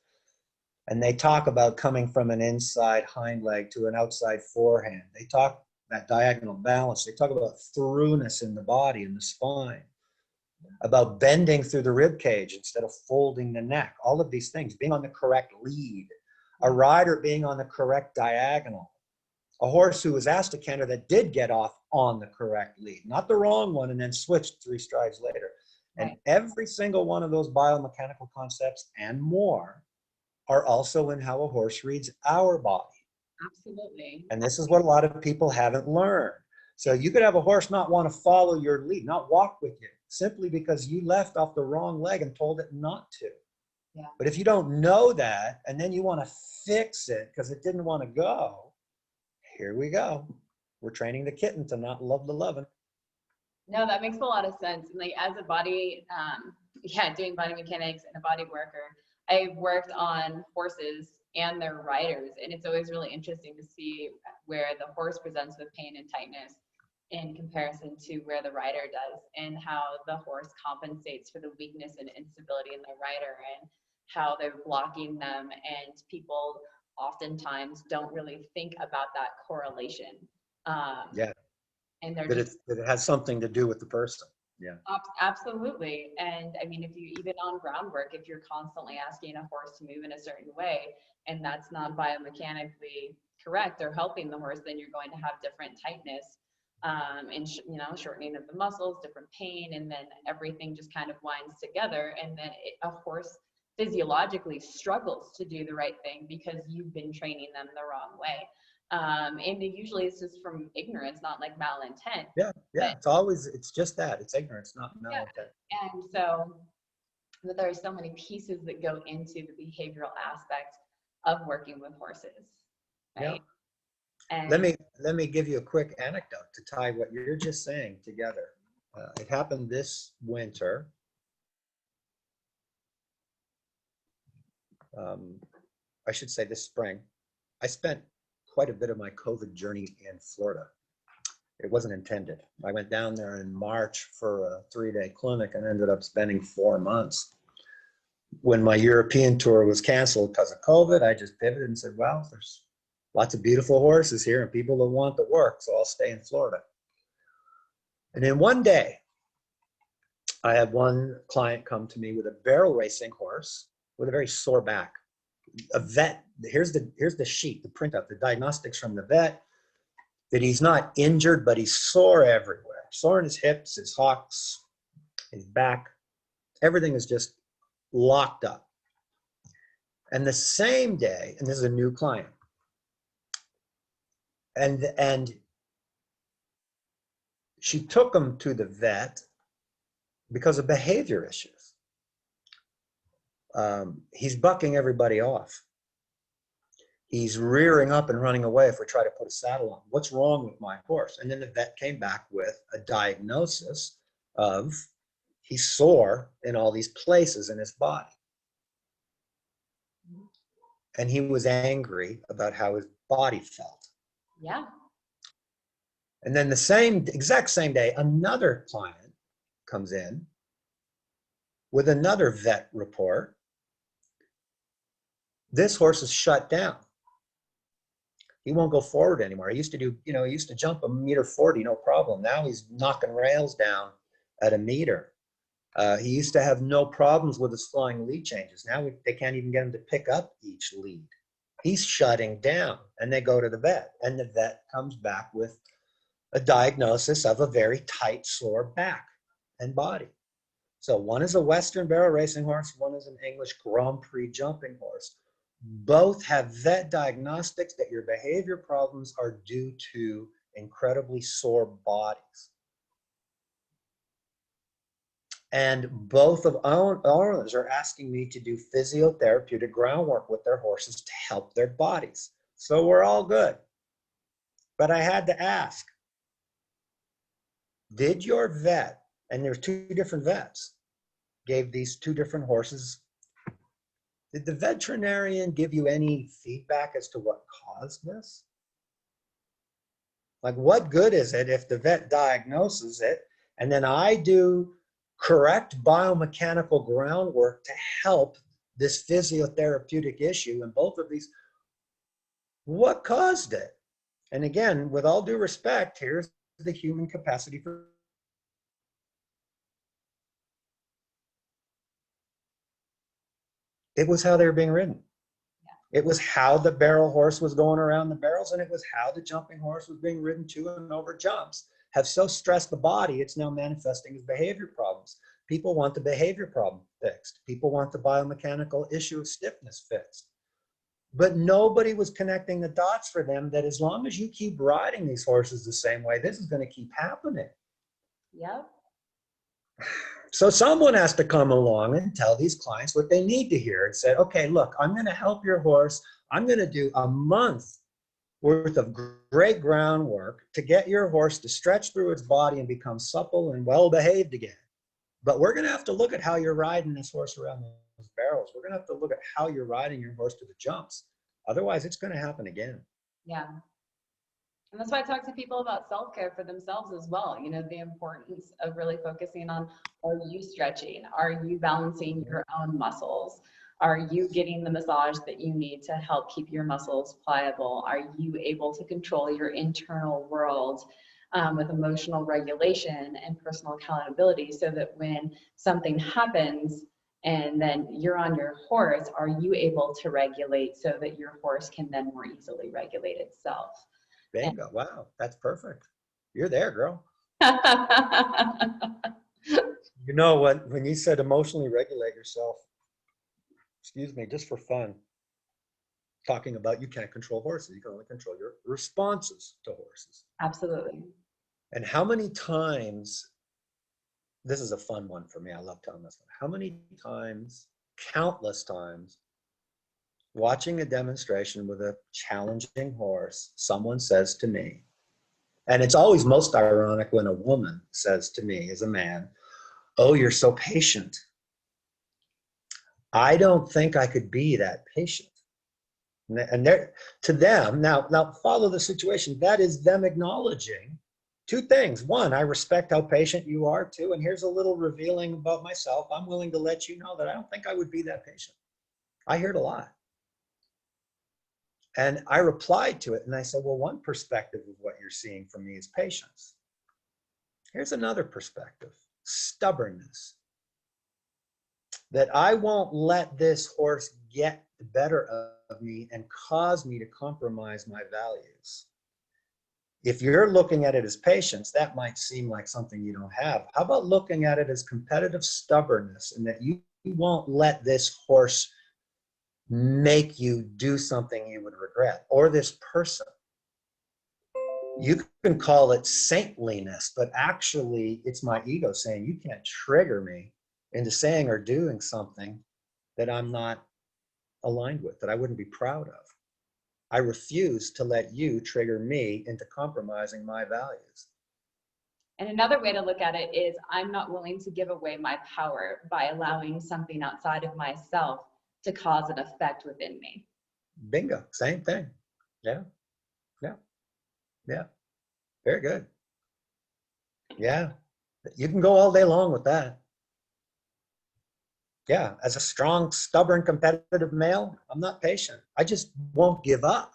And they talk about coming from an inside hind leg to an outside forehand. They talk that diagonal balance. They talk about throughness in the body and the spine, about bending through the rib cage instead of folding the neck. All of these things, being on the correct lead, a rider being on the correct diagonal, a horse who was asked to canter that did get off on the correct lead, not the wrong one and then switched 3 strides later. And every single one of those biomechanical concepts and more are also in how a horse reads our body. Absolutely. And this is what a lot of people haven't learned. So you could have a horse not want to follow your lead, not walk with you, simply because you left off the wrong leg and told it not to. Yeah. But if you don't know that, and then you want to fix it because it didn't want to go, here we go. We're training the kitten to not love the loving. No, that makes a lot of sense. And like as a body, doing body mechanics and a body worker, I've worked on horses and their riders, and it's always really interesting to see where the horse presents with pain and tightness in comparison to where the rider does, and how the horse compensates for the weakness and instability in the rider, and how they're blocking them. And people oftentimes don't really think about that correlation. And they're that it has something to do with the person. Yeah. Absolutely. And I mean, if you even on groundwork, if you're constantly asking a horse to move in a certain way, and that's not biomechanically correct or helping the horse, then you're going to have different tightness, and shortening of the muscles, different pain, and then everything just kind of winds together. And then a horse physiologically struggles to do the right thing because you've been training them the wrong way. And usually it's just from ignorance, not like malintent. Yeah. It's just that. It's ignorance, not malintent. Yeah. And so, but there are so many pieces that go into the behavioral aspect of working with horses, right? Yeah. And let me give you a quick anecdote to tie what you're just saying together. It happened this winter. I should say this spring. I spent quite a bit of my COVID journey in Florida. It wasn't intended. I went down there in March for a 3-day clinic and ended up spending 4 months. When my European tour was canceled because of COVID, I just pivoted and said, well, there's lots of beautiful horses here and people that want the work, so I'll stay in Florida. And then one day, I had one client come to me with a barrel racing horse with a very sore back. A vet, here's the sheet, the printout, the diagnostics from the vet, that he's not injured, but he's sore everywhere. Sore in his hips, his hocks, his back. Everything is just locked up. And the same day, and this is a new client, and she took him to the vet because of behavior issues. He's bucking everybody off. He's rearing up and running away if we try to put a saddle on. What's wrong with my horse? And then the vet came back with a diagnosis of he's sore in all these places in his body. And he was angry about how his body felt. Yeah. And then exact same day, another client comes in with another vet report This horse is shut down. He won't go forward anymore. He used to do, he used to jump 1.40 m, no problem. Now he's knocking rails down at 1 m. He used to have no problems with his flying lead changes. Now they can't even get him to pick up each lead. He's shutting down, and they go to the vet, and the vet comes back with a diagnosis of a very tight, sore back and body. So one is a Western barrel racing horse, one is an English Grand Prix jumping horse. Both have vet diagnostics that your behavior problems are due to incredibly sore bodies. And both of our owners are asking me to do physiotherapeutic groundwork with their horses to help their bodies. So we're all good. But I had to ask, did your vet, and there's 2 different vets, gave these 2 different horses, did the veterinarian give you any feedback as to what caused this? Like, what good is it if the vet diagnoses it and then I do correct biomechanical groundwork to help this physiotherapeutic issue in both of these? What caused it? And again, with all due respect, here's the human capacity for it was how they were being ridden. It was how the barrel horse was going around the barrels, and it was how the jumping horse was being ridden to and over jumps. Have so stressed the body, it's now manifesting as behavior problems. People want the behavior problem fixed. People want the biomechanical issue of stiffness fixed. But nobody was connecting the dots for them that as long as you keep riding these horses the same way, this is going to keep happening. Yep. So someone has to come along and tell these clients what they need to hear and say, okay, look, I'm going to help your horse. I'm going to do a month worth of great groundwork to get your horse to stretch through its body and become supple and well-behaved again. But we're going to have to look at how you're riding this horse around those barrels. We're going to have to look at how you're riding your horse to the jumps. Otherwise, it's going to happen again. Yeah. And that's why I talk to people about self-care for themselves as well. The importance of really focusing on, are you stretching? Are you balancing your own muscles? Are you getting the massage that you need to help keep your muscles pliable? Are you able to control your internal world with emotional regulation and personal accountability, so that when something happens and then you're on your horse, are you able to regulate so that your horse can then more easily regulate itself? Bingo. Wow, that's perfect. You're there, girl. You know what? When you said emotionally regulate yourself, excuse me, just for fun, talking about you can't control horses. You can only control your responses to horses. Absolutely. And how many times, this is a fun one for me. I love telling this one. How many times, countless times, watching a demonstration with a challenging horse, someone says to me, and it's always most ironic when a woman says to me as a man, oh, you're so patient. I don't think I could be that patient. And to them, now follow the situation. That is them acknowledging 2 things. 1, I respect how patient you are. 2, and here's a little revealing about myself. I'm willing to let you know that I don't think I would be that patient. I hear it a lot. And I replied to it and I said, well, one perspective of what you're seeing from me is patience. Here's another perspective, stubbornness. That I won't let this horse get the better of me and cause me to compromise my values. If you're looking at it as patience, that might seem like something you don't have. How about looking at it as competitive stubbornness, and that you won't let this horse make you do something you would regret, or this person. You can call it saintliness, but actually it's my ego saying you can't trigger me into saying or doing something that I'm not aligned with, that I wouldn't be proud of. I refuse to let you trigger me into compromising my values. And another way to look at it is, I'm not willing to give away my power by allowing something outside of myself to cause an effect within me. Bingo, same thing. Yeah, yeah, yeah. Very good. Yeah, you can go all day long with that. Yeah, as a strong, stubborn, competitive male, I'm not patient. I just won't give up.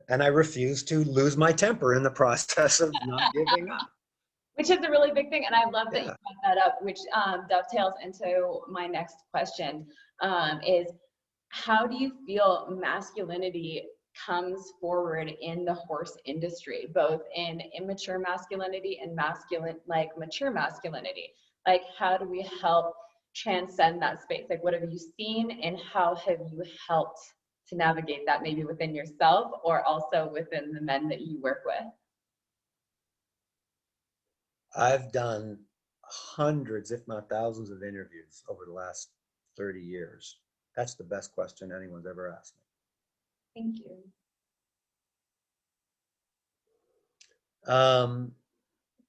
And I refuse to lose my temper in the process of not giving up. Which is a really big thing, and I love that you Yeah. brought that up, which dovetails into my next question, is how do you feel masculinity comes forward in the horse industry, both in immature masculinity and mature masculinity? Like, how do we help transcend that space? Like, what have you seen, and how have you helped to navigate that, maybe within yourself or also within the men that you work with? I've done hundreds, if not thousands, of interviews over the last 30 years. That's the best question anyone's ever asked me. Thank you.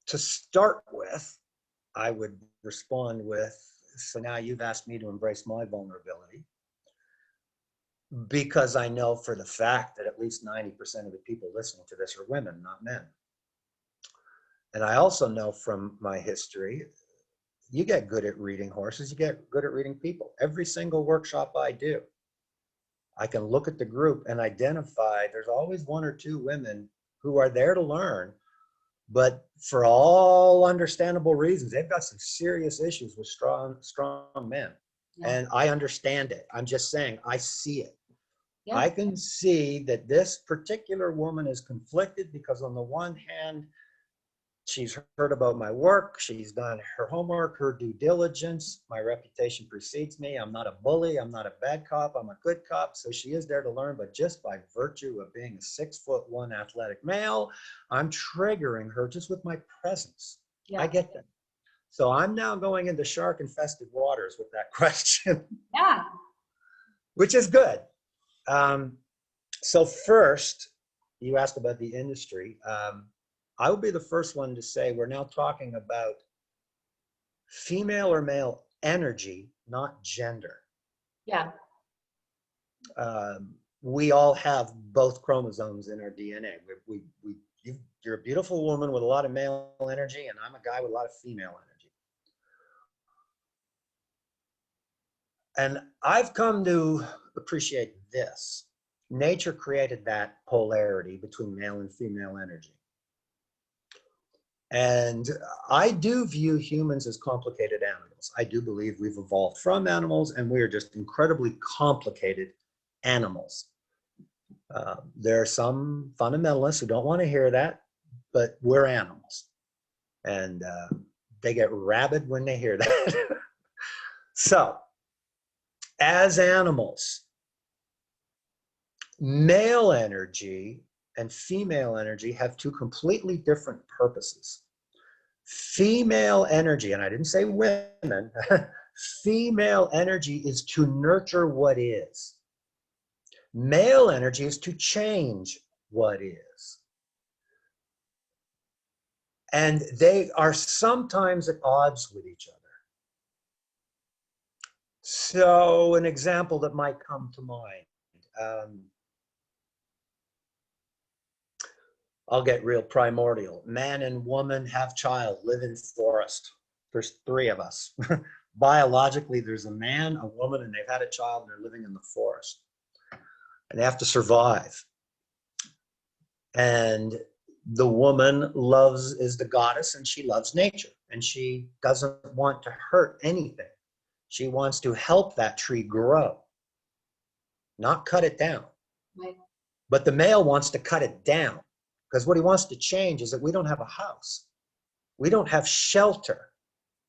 To start with, I would respond with, so now you've asked me to embrace my vulnerability, because I know for the fact that at least 90% of the people listening to this are women, not men. And I also know from my history, you get good at reading horses, you get good at reading people. Every single workshop I do, I can look at the group and identify there's always one or two women who are there to learn, but for all understandable reasons, they've got some serious issues with strong men. Yeah. And I understand it. I'm just saying, I see it. Yeah. I can see that this particular woman is conflicted because on the one hand, she's heard about my work, she's done her homework, her due diligence, my reputation precedes me, I'm not a bully, I'm not a bad cop, I'm a good cop, so she is there to learn, but just by virtue of being a 6'1" athletic male, I'm triggering her just with my presence. Yeah. I get that. So I'm now going into shark-infested waters with that question. Yeah. Which is good. So first, you asked about the industry. I will be the first one to say we're now talking about female or male energy, not gender. Yeah. We all have both chromosomes in our DNA. You're a beautiful woman with a lot of male energy, and I'm a guy with a lot of female energy. And I've come to appreciate this. Nature created that polarity between male and female energy. And I do view humans as complicated animals. I do believe we've evolved from animals, and we are just incredibly complicated animals. There are some fundamentalists who don't want to hear that, but we're animals. And they get rabid when they hear that. So, as animals, male energy and female energy have two completely different purposes. Female energy, and I didn't say women, female energy is to nurture what is. Male energy is to change what is. And they are sometimes at odds with each other. So an example that might come to mind, I'll get real primordial. Man and woman have child, live in forest. There's three of us. Biologically, there's a man, a woman, and they've had a child, and they're living in the forest. And they have to survive. And the woman is the goddess, and she loves nature. And she doesn't want to hurt anything. She wants to help that tree grow, not cut it down. Right. But the male wants to cut it down. Because what he wants to change is that we don't have a house. We don't have shelter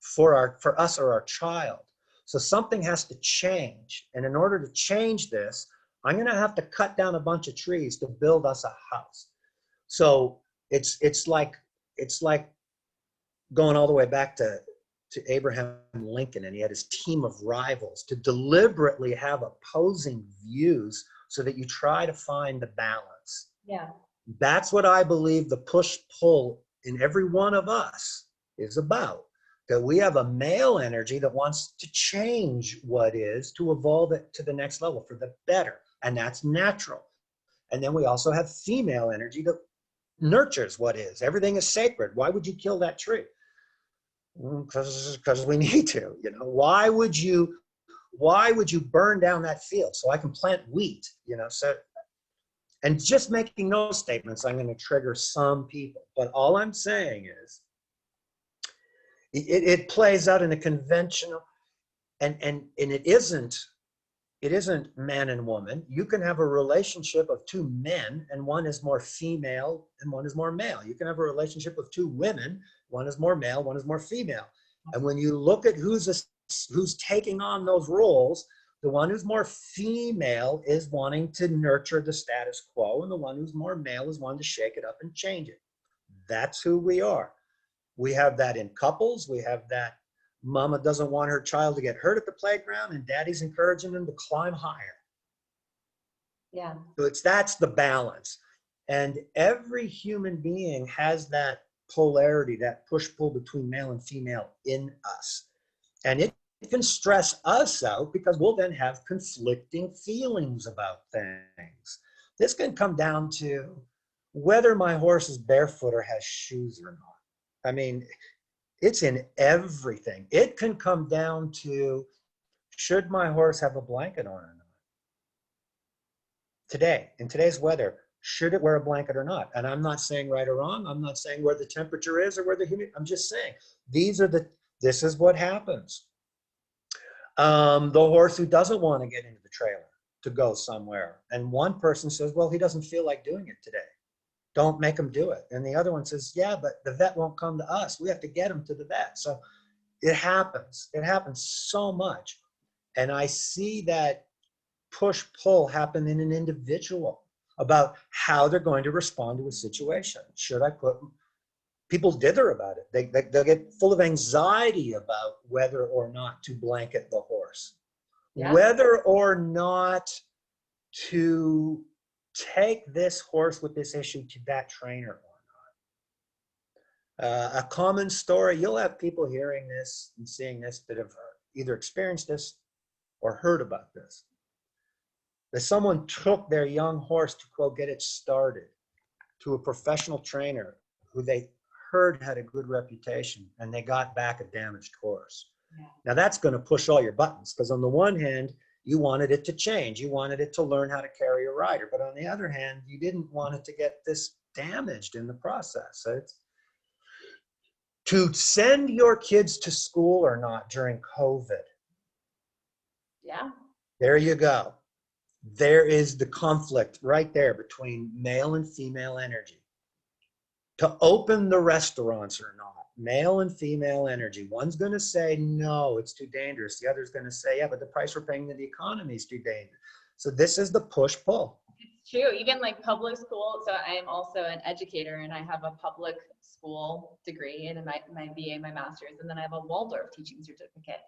for us or our child. So something has to change. And in order to change this, I'm going to have to cut down a bunch of trees to build us a house. So it's like going all the way back to Abraham Lincoln, and he had his team of rivals to deliberately have opposing views so that you try to find the balance. Yeah. That's what I believe the push-pull in every one of us is about. That we have a male energy that wants to change what is, to evolve it to the next level for the better. And that's natural. And then we also have female energy that nurtures what is. Everything is sacred. Why would you kill that tree? Because we need to. You know, why would you why would you burn down that field so I can plant wheat? You know, so, and just making those statements, I'm going to trigger some people. But all I'm saying is, it plays out in a conventional, and it isn't man and woman. You can have a relationship of two men, and one is more female and one is more male. You can have a relationship of two women, one is more male, one is more female. And when you look at who's taking on those roles, the one who's more female is wanting to nurture the status quo, and the one who's more male is wanting to shake it up and change it. That's who we are. We have that in couples. We have that mama doesn't want her child to get hurt at the playground, and daddy's encouraging them to climb higher. Yeah. So that's the balance. And every human being has that polarity, that push-pull between male and female in us. And it can stress us out because we'll then have conflicting feelings about things. This can come down to whether my horse is barefoot or has shoes or not. I mean, it's in everything. It can come down to, should my horse have a blanket on or not? Today, in today's weather, should it wear a blanket or not? And I'm not saying right or wrong. I'm not saying where the temperature is or where the humidity. I'm just saying this is what happens. The horse who doesn't want to get into the trailer to go somewhere, and one person says, well, he doesn't feel like doing it today. Don't make him do it. And the other one says, yeah, but the vet won't come to us. We have to get him to the vet. So it happens. It happens so much. And I see that push-pull happen in an individual about how they're going to respond to a situation. Should I put, people dither about it. They'll get full of anxiety about whether or not to blanket the horse, whether or not to take this horse with this issue to that trainer or not. A common story, you'll have people hearing this and seeing this that have either experienced this or heard about this. That someone took their young horse to, quote, get it started to a professional trainer who they heard had a good reputation, and they got back a damaged horse. Yeah. Now that's going to push all your buttons, because on the one hand, you wanted it to change. You wanted it to learn how to carry a rider. But on the other hand, you didn't want it to get this damaged in the process. So it's, to send your kids to school or not during COVID. Yeah. There you go. There is the conflict right there between male and female energy. To open the restaurants or not, male and female energy. One's going to say, no, it's too dangerous. The other's going to say, yeah, but the price we're paying to the economy is too dangerous. So this is the push-pull. It's true. Even like public school. So I'm also an educator, and I have a public school degree and my BA, my master's, and then I have a Waldorf teaching certificate.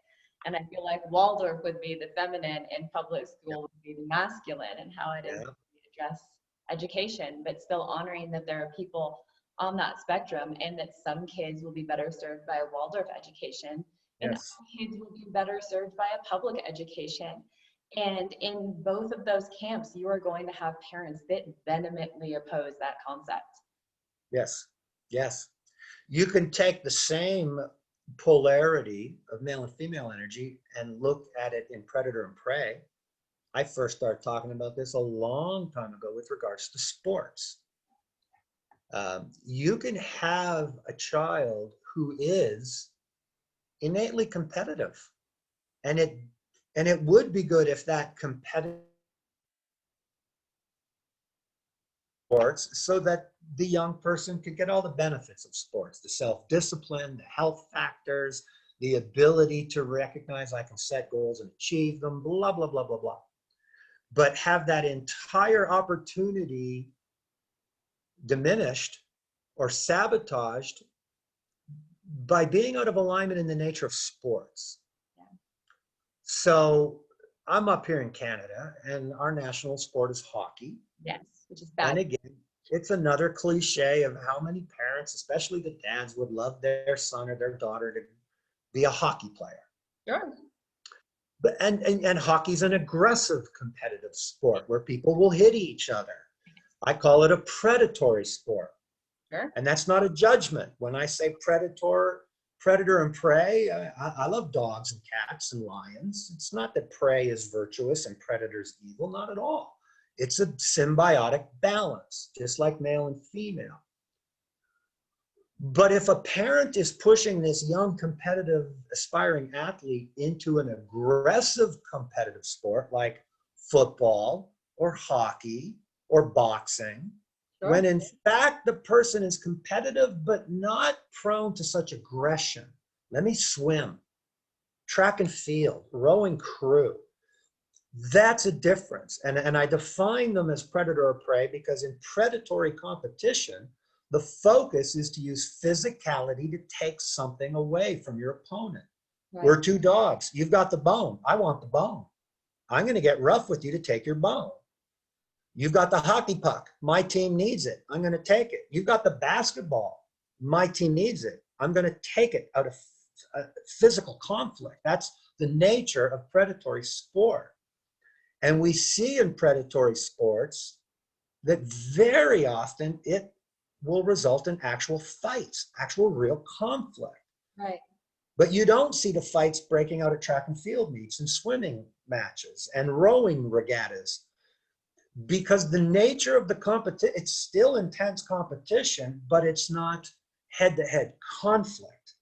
And I feel like Waldorf would be the feminine and public school would be the masculine, and how it is to address education, but still honoring that there are people on that spectrum, and that some kids will be better served by a Waldorf education, and some kids will be better served by a public education. And in both of those camps, you are going to have parents that vehemently oppose that concept. Yes, yes. You can take the same polarity of male and female energy and look at it in predator and prey. I first started talking about this a long time ago with regards to sports. You can have a child who is innately competitive, and it would be good if that competitive sports, so that the young person could get all the benefits of sports, the self-discipline, the health factors, the ability to recognize I can set goals and achieve them, blah, blah, blah, blah, blah. But have that entire opportunity diminished or sabotaged by being out of alignment in the nature of sports. Yeah. So I'm up here in Canada, and our national sport is hockey. Yes, which is bad. And again, it's another cliche of how many parents, especially the dads, would love their son or their daughter to be a hockey player. Sure. But and hockey's an aggressive competitive sport where people will hit each other. I call it a predatory sport. Sure. And that's not a judgment. When I say predator and prey. I love dogs and cats and lions. It's not that prey is virtuous and predator's evil, not at all. It's a symbiotic balance, just like male and female. But if a parent is pushing this young, competitive, aspiring athlete into an aggressive competitive sport like football or hockey or boxing, Sure. when in fact the person is competitive but not prone to such aggression. Let me swim, track and field, rowing crew. That's a difference. And I define them as predator or prey because in predatory competition, the focus is to use physicality to take something away from your opponent. Right. We're two dogs. You've got the bone. I want the bone. I'm going to get rough with you to take your bone. You've got the hockey puck. My team needs it. I'm going to take it. You've got the basketball. My team needs it. I'm going to take it out of physical conflict. That's the nature of predatory sport. And we see in predatory sports that very often it will result in actual fights, actual real conflict. Right. But you don't see the fights breaking out at track and field meets and swimming matches and rowing regattas, because the nature of the competition, it's still intense competition, but it's not head-to-head conflict.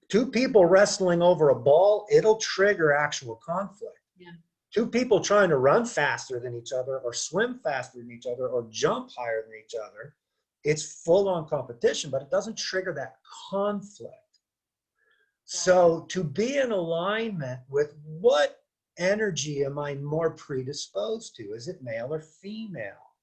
Two people wrestling over a ball, it'll trigger actual conflict. Yeah. Two people trying to run faster than each other or swim faster than each other or jump higher than each other, it's full-on competition, but it doesn't trigger that conflict. So to be in alignment with what energy am I more predisposed to? Is it male or female?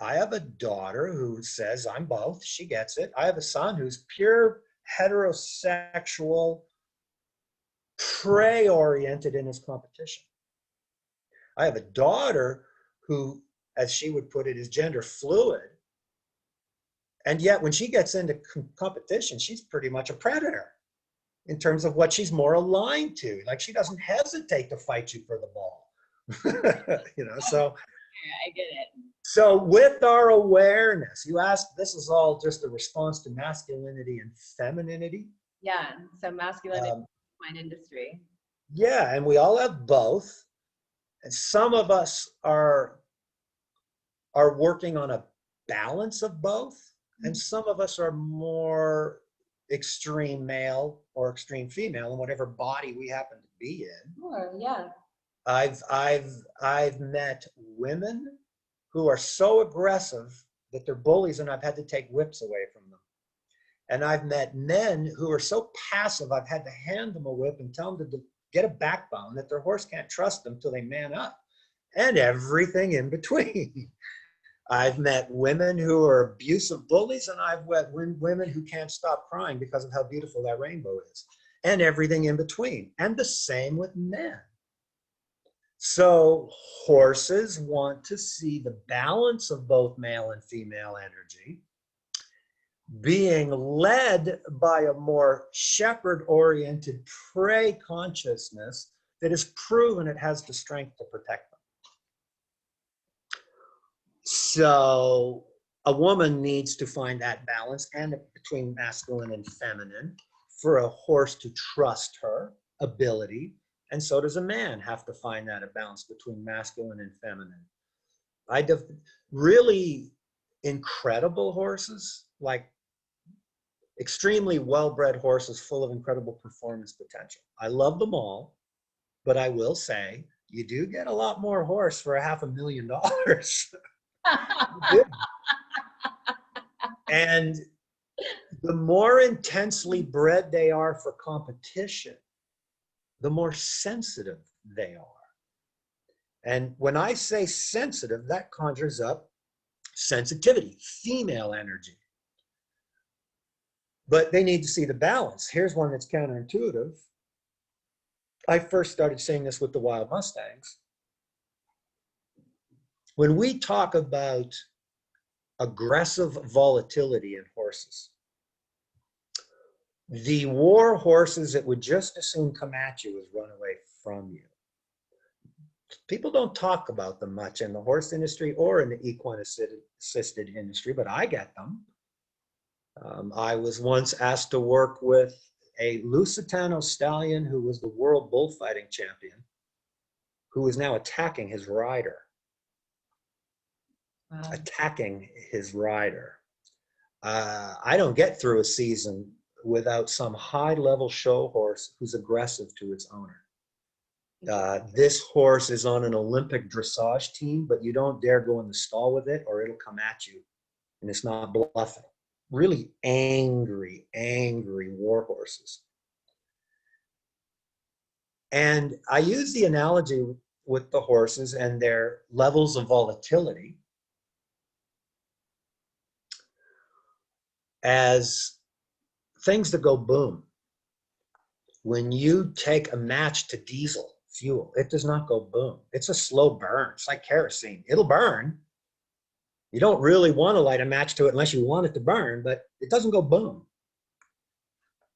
I have a daughter who says I'm both. She gets it. I have a son who's pure heterosexual, prey-oriented in his competition. I have a daughter who, as she would put it, is gender fluid. And yet when she gets into competition, she's pretty much a predator in terms of what she's more aligned to. Like, she doesn't hesitate to fight you for the ball. So I get it. So with our awareness, you asked, this is all just a response to masculinity and femininity. Yeah. So masculinity in the equine industry. Yeah, and we all have both. And some of us are working on a balance of both. And some of us are more extreme male or extreme female in whatever body we happen to be in. Sure, yeah. I've met women who are so aggressive that they're bullies, and I've had to take whips away from them. And I've met men who are so passive, I've had to hand them a whip and tell them to get a backbone, that their horse can't trust them till they man up, and everything in between. I've met women who are abusive bullies, and I've met women who can't stop crying because of how beautiful that rainbow is, and everything in between. And the same with men. So horses want to see the balance of both male and female energy being led by a more shepherd-oriented prey consciousness that has proven it has the strength to protect them. So a woman needs to find that balance and between masculine and feminine for a horse to trust her ability. And so does a man have to find that a balance between masculine and feminine. Really incredible horses, like extremely well-bred horses full of incredible performance potential. I love them all, but I will say you do get a lot more horse for $500,000. And the more intensely bred they are for competition, the more sensitive they are. And when I say sensitive, that conjures up sensitivity, female energy. But they need to see the balance. Here's one that's counterintuitive. I first started seeing this with the wild Mustangs. When we talk about aggressive volatility in horses, the war horses that would just as soon come at you as run away from you. People don't talk about them much in the horse industry or in the equine assisted industry, but I get them. I was once asked to work with a Lusitano stallion who was the world bullfighting champion, who is now attacking his rider. Wow. Attacking his rider. I don't get through a season without some high-level show horse who's aggressive to its owner. This horse is on an Olympic dressage team, but you don't dare go in the stall with it or it'll come at you, and it's not bluffing. Really angry, angry war horses. And I use the analogy with the horses and their levels of volatility as things that go boom. When you take a match to diesel fuel, it does not go boom. It's a slow burn. It's like kerosene. It'll burn. You don't really want to light a match to it unless you want it to burn, but it doesn't go boom.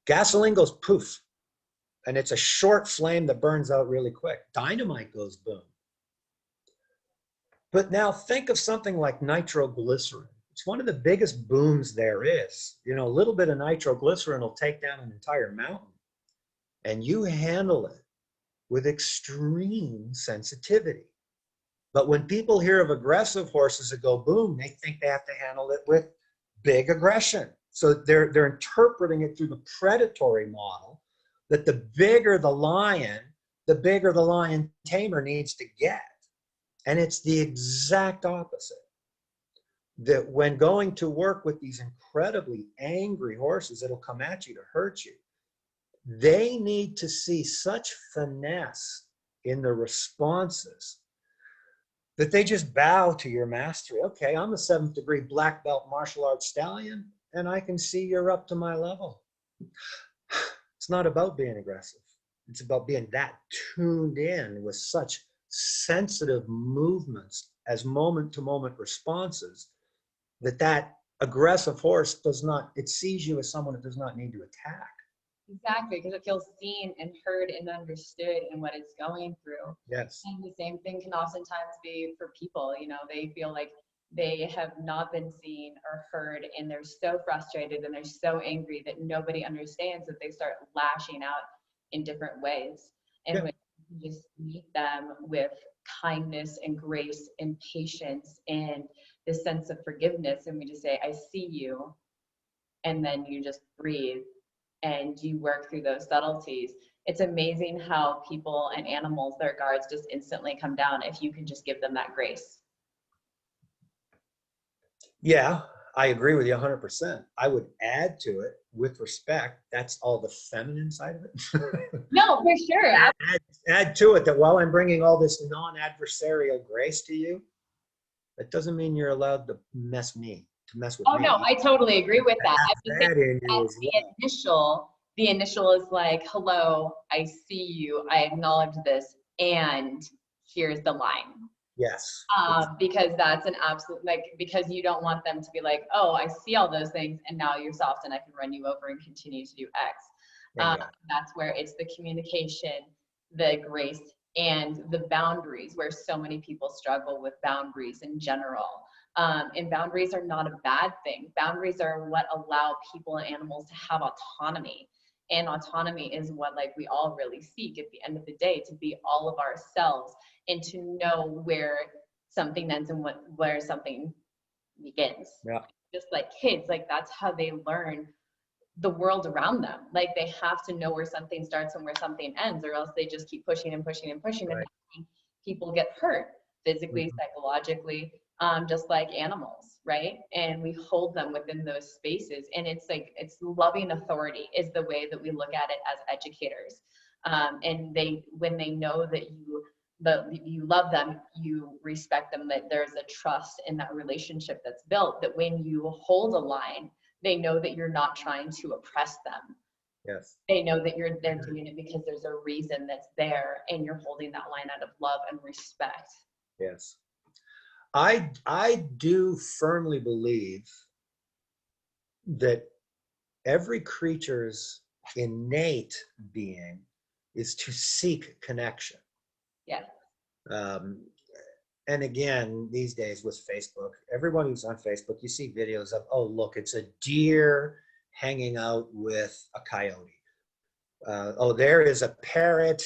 Gasoline goes poof, and it's a short flame that burns out really quick. Dynamite goes boom. But now think of something like nitroglycerin. It's one of the biggest booms there is. You know, a little bit of nitroglycerin will take down an entire mountain, and you handle it with extreme sensitivity. But when people hear of aggressive horses that go boom, they think they have to handle it with big aggression. So they're interpreting it through the predatory model, that the bigger the lion tamer needs to get. And it's the exact opposite. That when going to work with these incredibly angry horses that'll come at you to hurt you, they need to see such finesse in the responses that they just bow to your mastery. Okay, I'm a 7th degree black belt martial arts stallion, and I can see you're up to my level. It's not about being aggressive. It's about being that tuned in with such sensitive movements as moment-to-moment responses that aggressive horse it sees you as someone that does not need to attack. Exactly, because it feels seen and heard and understood in what it's going through. Yes. And the same thing can oftentimes be for people. You know, they feel like they have not been seen or heard, and they're so frustrated and they're so angry that nobody understands, that they start lashing out in different ways. And Yeah. when you just meet them with kindness and grace and patience and this sense of forgiveness, and we just say, I see you, and then you just breathe and you work through those subtleties. It's amazing how people and animals, their guards just instantly come down if you can just give them that grace. Yeah, I agree with you 100%. I would add to it with respect. That's all the feminine side of it. No, for sure. Add to it that while I'm bringing all this non-adversarial grace to you, that doesn't mean you're allowed to mess with me. Oh no, I totally agree with that. I think that's the initial is like, hello, I see you, I acknowledge this, and here's the line. Yes. Because that's an absolute, because you don't want them to be like, oh, I see all those things, and now you're soft and I can run you over and continue to do X. That's where it's the communication, the grace, and the boundaries, where so many people struggle with boundaries in general. And boundaries are not a bad thing. Boundaries are what allow people and animals to have autonomy. And autonomy is what we all really seek at the end of the day, to be all of ourselves and to know where something ends and where something begins. Yeah. Just like kids, that's how they learn the world around them. They have to know where something starts and where something ends, or else they just keep pushing and pushing and pushing. Right. And people get hurt physically, psychologically, just like animals, right? And we hold them within those spaces. And it's loving authority is the way that we look at it as educators. And when they know that you love them, you respect them, that there's a trust in that relationship that's built, that when you hold a line, they know that you're not trying to oppress them. Yes. They know that they're doing it because there's a reason that's there, and you're holding that line out of love and respect. Yes. I do firmly believe that every creature's innate being is to seek connection. Yeah. and again, these days with Facebook, everyone who's on Facebook, you see videos of, oh, look, it's a deer hanging out with a coyote. Oh, there is a parrot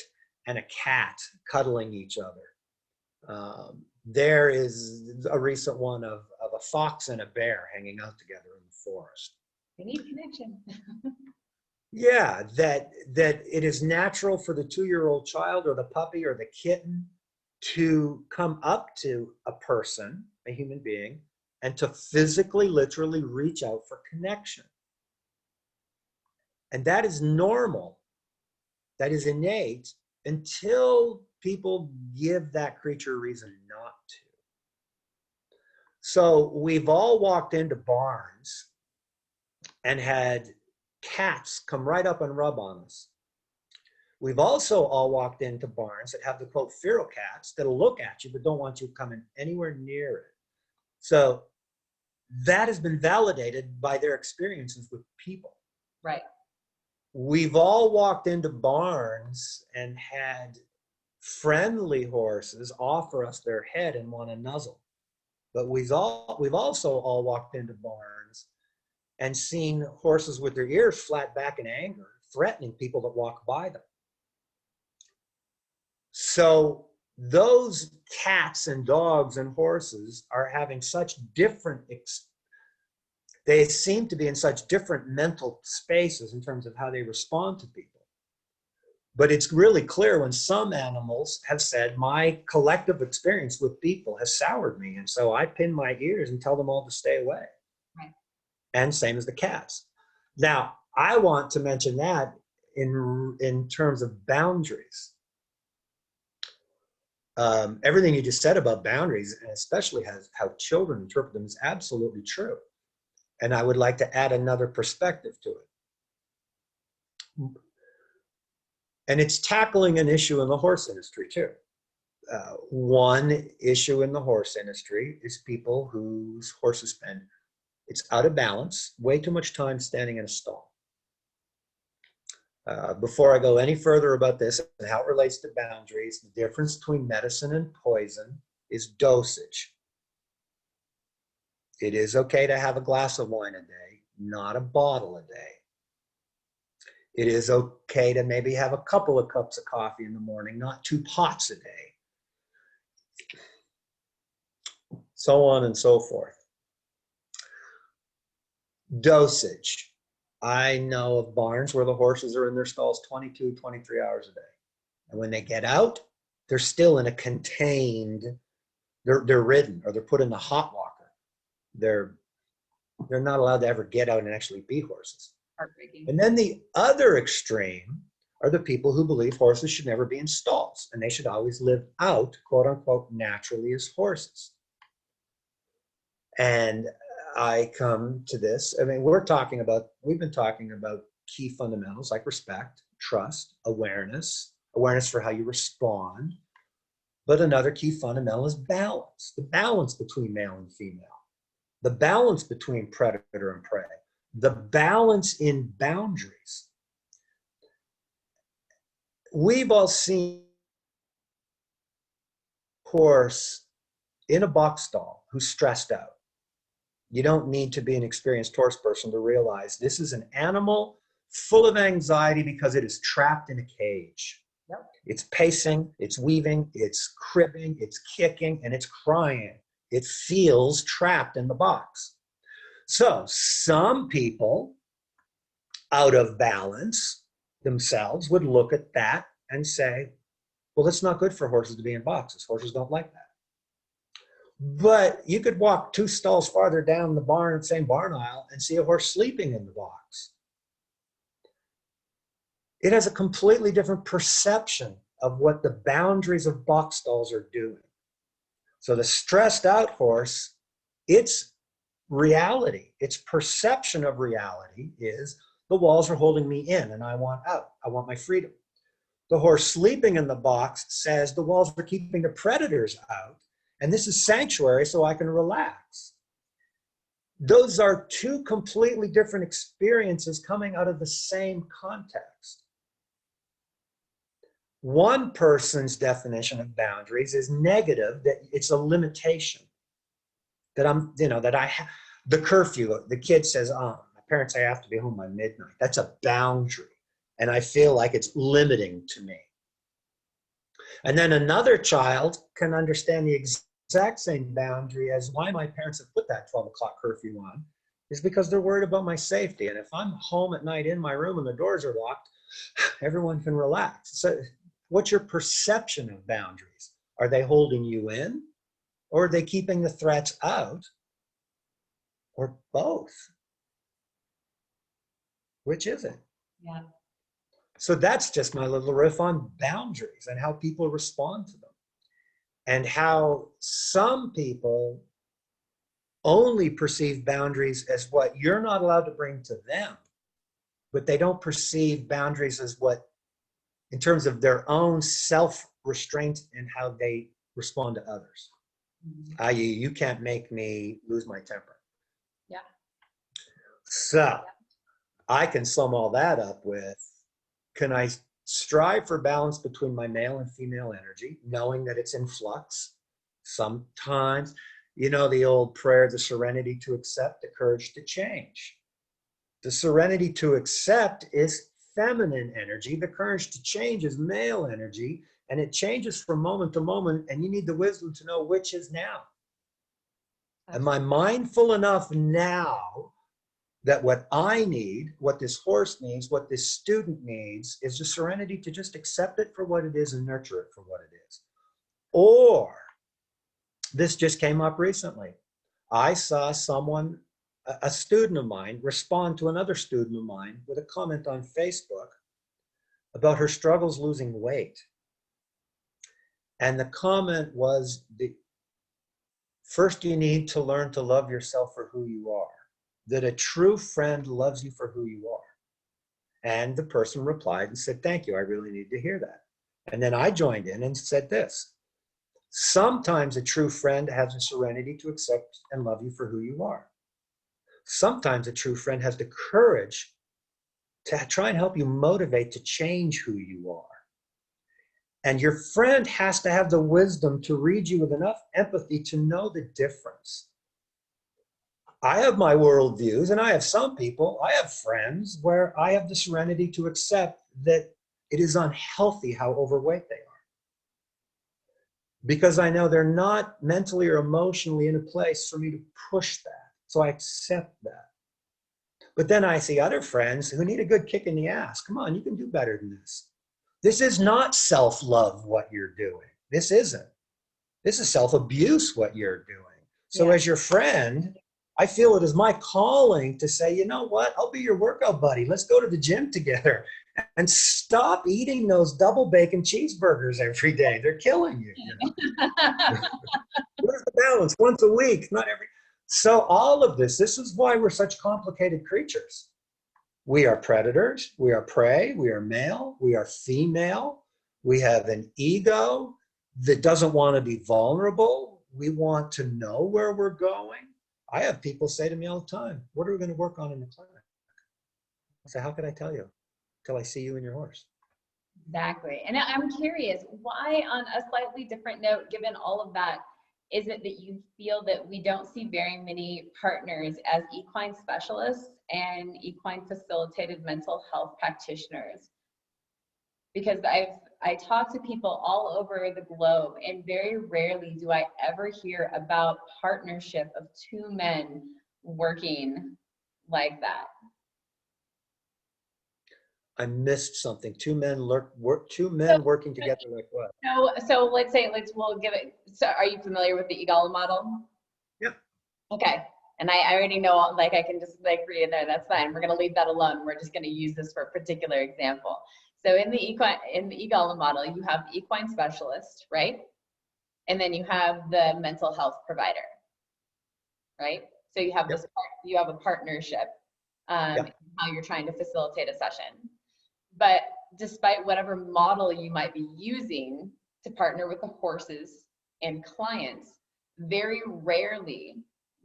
and a cat cuddling each other. There is a recent one of a fox and a bear hanging out together in the forest. They need connection. Yeah, that it is natural for the 2-year-old child or the puppy or the kitten to come up to a person, a human being, and to physically, literally reach out for connection. And that is normal. That is innate until people give that creature a reason not to. So we've all walked into barns and had cats come right up and rub on us. We've also all walked into barns that have the quote feral cats that'll look at you but don't want you coming anywhere near it. So that has been validated by their experiences with people. Right. We've all walked into barns and had friendly horses offer us their head and want to nuzzle. But we've also all walked into barns and seen horses with their ears flat back in anger, threatening people that walk by them. So those cats and dogs and horses are having such different, they seem to be in such different mental spaces in terms of how they respond to people. But it's really clear when some animals have said, my collective experience with people has soured me. And so I pin my ears and tell them all to stay away. Right. And same as the cats. Now, I want to mention that in terms of boundaries. Everything you just said about boundaries, and especially how children interpret them, is absolutely true. And I would like to add another perspective to it. And it's tackling an issue in the horse industry too. One issue in the horse industry is people whose horses spend, it's out of balance, way too much time standing in a stall. Before I go any further about this and how it relates to boundaries, the difference between medicine and poison is dosage. It is okay to have a glass of wine a day, not a bottle a day. It is okay to maybe have a couple of cups of coffee in the morning, not 2 pots a day. So on and so forth. Dosage. I know of barns where the horses are in their stalls 22, 23 hours a day. And when they get out, they're still in a contained, they're ridden or they're put in the hot walker. They're not allowed to ever get out and actually be horses. Heartbreaking. And then the other extreme are the people who believe horses should never be in stalls and they should always live out, quote unquote, naturally as horses. And I come to this, I mean, we've been talking about key fundamentals like respect, trust, awareness for how you respond. But another key fundamental is balance, the balance between male and female, the balance between predator and prey, the balance in boundaries. We've all seen a horse in a box stall who's stressed out. You don't need to be an experienced horse person to realize this is an animal full of anxiety because it is trapped in a cage. Yep. It's pacing, it's weaving, it's cribbing, it's kicking, and it's crying. It feels trapped in the box. So some people, out of balance themselves, would look at that and say, well, it's not good for horses to be in boxes. Horses don't like that. But you could walk 2 stalls farther down the same barn aisle and see a horse sleeping in the box. It has a completely different perception of what the boundaries of box stalls are doing. So the stressed out horse, its reality, its perception of reality is the walls are holding me in and I want out. I want my freedom. The horse sleeping in the box says the walls are keeping the predators out and this is sanctuary so I can relax. Those are 2 completely different experiences coming out of the same context. One person's definition of boundaries is negative, that it's a limitation. That that I have the curfew. The kid says, "Oh, my parents say I have to be home by midnight." That's a boundary. And I feel like it's limiting to me. And then another child can understand the exact same boundary as why my parents have put that 12 o'clock curfew on is because they're worried about my safety. And if I'm home at night in my room and the doors are locked, everyone can relax. So what's your perception of boundaries? Are they holding you in, or are they keeping the threats out, or both? Which is it? Yeah. So that's just my little riff on boundaries and how people respond to them. And how some people only perceive boundaries as what you're not allowed to bring to them, but they don't perceive boundaries as what, in terms of their own self-restraint and how they respond to others. I.e., you can't make me lose my temper. Yeah. So I can sum all that up with, can I strive for balance between my male and female energy, knowing that it's in flux? Sometimes, the old prayer, the serenity to accept, the courage to change. The serenity to accept is feminine energy. The courage to change is male energy. And it changes from moment to moment. And you need the wisdom to know which is now. Am I mindful enough now that what I need, what this horse needs, what this student needs is the serenity to just accept it for what it is and nurture it for what it is? Or, this just came up recently. I saw someone, a student of mine, respond to another student of mine with a comment on Facebook about her struggles losing weight. And the comment was, first you need to learn to love yourself for who you are. That a true friend loves you for who you are. And the person replied and said, thank you, I really need to hear that. And then I joined in and said this: sometimes a true friend has the serenity to accept and love you for who you are. Sometimes a true friend has the courage to try and help you motivate to change who you are. And your friend has to have the wisdom to read you with enough empathy to know the difference. I have my worldviews, and I have friends where I have the serenity to accept that it is unhealthy how overweight they are. Because I know they're not mentally or emotionally in a place for me to push that. So I accept that. But then I see other friends who need a good kick in the ass. Come on, you can do better than this. This is not self-love what you're doing. This isn't. This is self-abuse what you're doing. So as your friend, I feel it is my calling to say, you know what, I'll be your workout buddy. Let's go to the gym together and stop eating those double bacon cheeseburgers every day. They're killing you. Where's the balance? Once a week, not every. So all of this is why we're such complicated creatures. We are predators, we are prey, we are male, we are female. We have an ego that doesn't want to be vulnerable. We want to know where we're going. I have people say to me all the time, what are we going to work on in the clinic? I say, how could I tell you till I see you and your horse? Exactly. And I'm curious, why, on a slightly different note, given all of that, is it that you feel that we don't see very many partners as equine specialists and equine facilitated mental health practitioners? Because I talk to people all over the globe, and very rarely do I ever hear about partnership of two men working like that. I missed something. Two men working together like what? So we'll give it. So are you familiar with the EGALA model? Yep. Okay. And I already know, I can just read it there. That's fine. We're going to leave that alone. We're just going to use this for a particular example. So in the EGALA model, you have the equine specialist, right? And then you have the mental health provider, right? So you have you have a partnership, how you're trying to facilitate a session. But despite whatever model you might be using to partner with the horses and clients, very rarely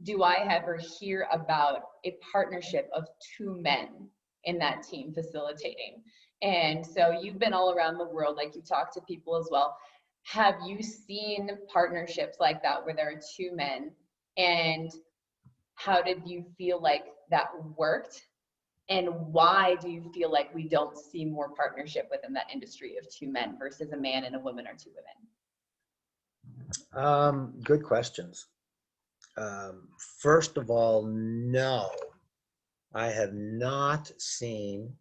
do I ever hear about a partnership of two men in that team facilitating. And so you've been all around the world, like you talk to people as well. Have you seen partnerships like that where there are two men? And how did you feel like that worked? And why do you feel like we don't see more partnership within that industry of two men versus a man and a woman or two women? Good questions. First of all, no, I have not seen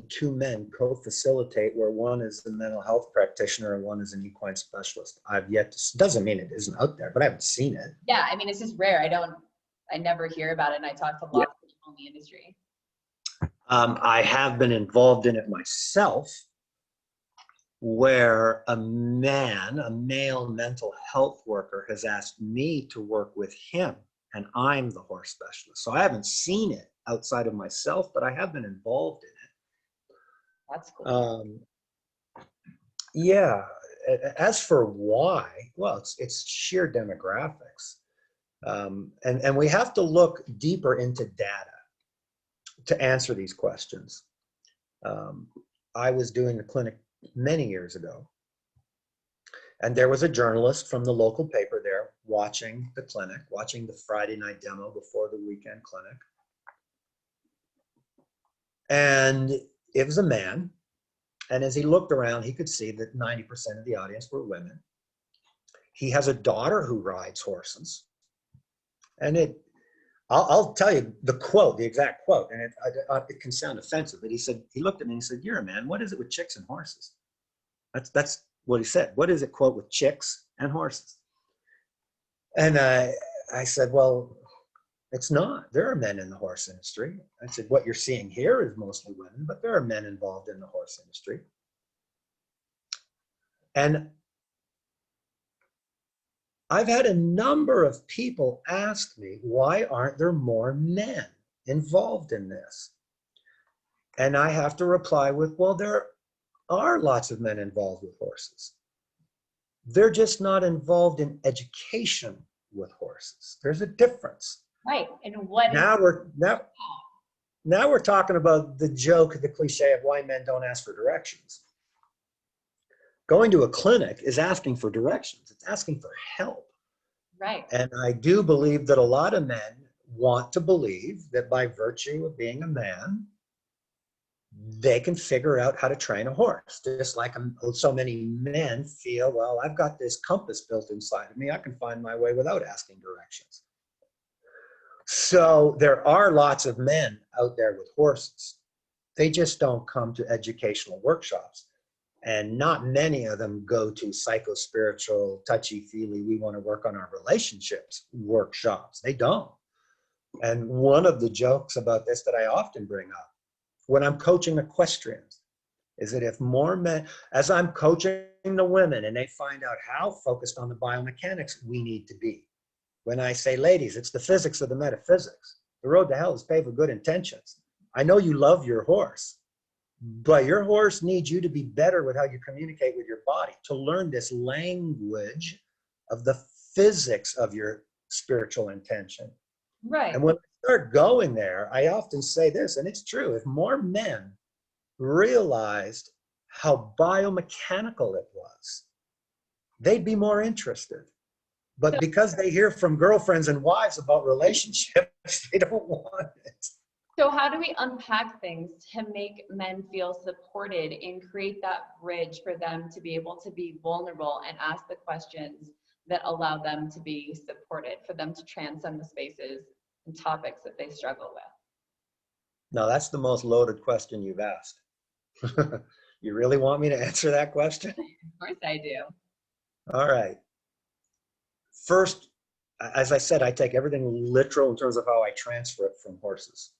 two men co-facilitate where one is a mental health practitioner and one is an equine specialist. I've yet to, doesn't mean it isn't out there, but I haven't seen it. Yeah, I mean, it's just rare. I never hear about it, and I talk to lots of people in the industry. I have been involved in it myself, where a male mental health worker has asked me to work with him, and I'm the horse specialist. So I haven't seen it outside of myself, but I have been involved in it. That's cool. Yeah. As for why, well, it's sheer demographics. And we have to look deeper into data to answer these questions. I was doing a clinic many years ago, and there was a journalist from the local paper there watching the clinic, watching the Friday night demo before the weekend clinic. And it was a man. And as he looked around, he could see that 90% of the audience were women. He has a daughter who rides horses. And I'll tell you the quote, the exact quote, and it can sound offensive, but he said, he looked at me and he said, "You're a man. What is it with chicks and horses?" That's what he said. What is it, quote, with chicks and horses? And I said, well, it's not. There are men in the horse industry. I said, what you're seeing here is mostly women, but there are men involved in the horse industry. And I've had a number of people ask me, why aren't there more men involved in this? And I have to reply with, well, there are lots of men involved with horses. They're just not involved in education with horses. There's a difference. Right. And what now we're talking about the joke, the cliche of why men don't ask for directions. Going to a clinic is asking for directions. It's asking for help. Right. And I do believe that a lot of men want to believe that by virtue of being a man, they can figure out how to train a horse. Just like so many men feel, well, I've got this compass built inside of me. I can find my way without asking directions. So there are lots of men out there with horses. They just don't come to educational workshops. And not many of them go to psycho-spiritual, touchy-feely, we want to work on our relationships workshops. They don't. And one of the jokes about this that I often bring up when I'm coaching equestrians is that if more men, as I'm coaching the women and they find out how focused on the biomechanics we need to be. When I say, ladies, it's the physics of the metaphysics. The road to hell is paved with good intentions. I know you love your horse, but your horse needs you to be better with how you communicate with your body, to learn this language of the physics of your spiritual intention. Right. And when I start going there, I often say this, and it's true, if more men realized how biomechanical it was, they'd be more interested. But because they hear from girlfriends and wives about relationships, they don't want it. So how do we unpack things to make men feel supported and create that bridge for them to be able to be vulnerable and ask the questions that allow them to be supported, for them to transcend the spaces and topics that they struggle with? Now, that's the most loaded question you've asked. You really want me to answer that question? Of course I do. All right. First, as I said, I take everything literal in terms of how I transfer it from horses.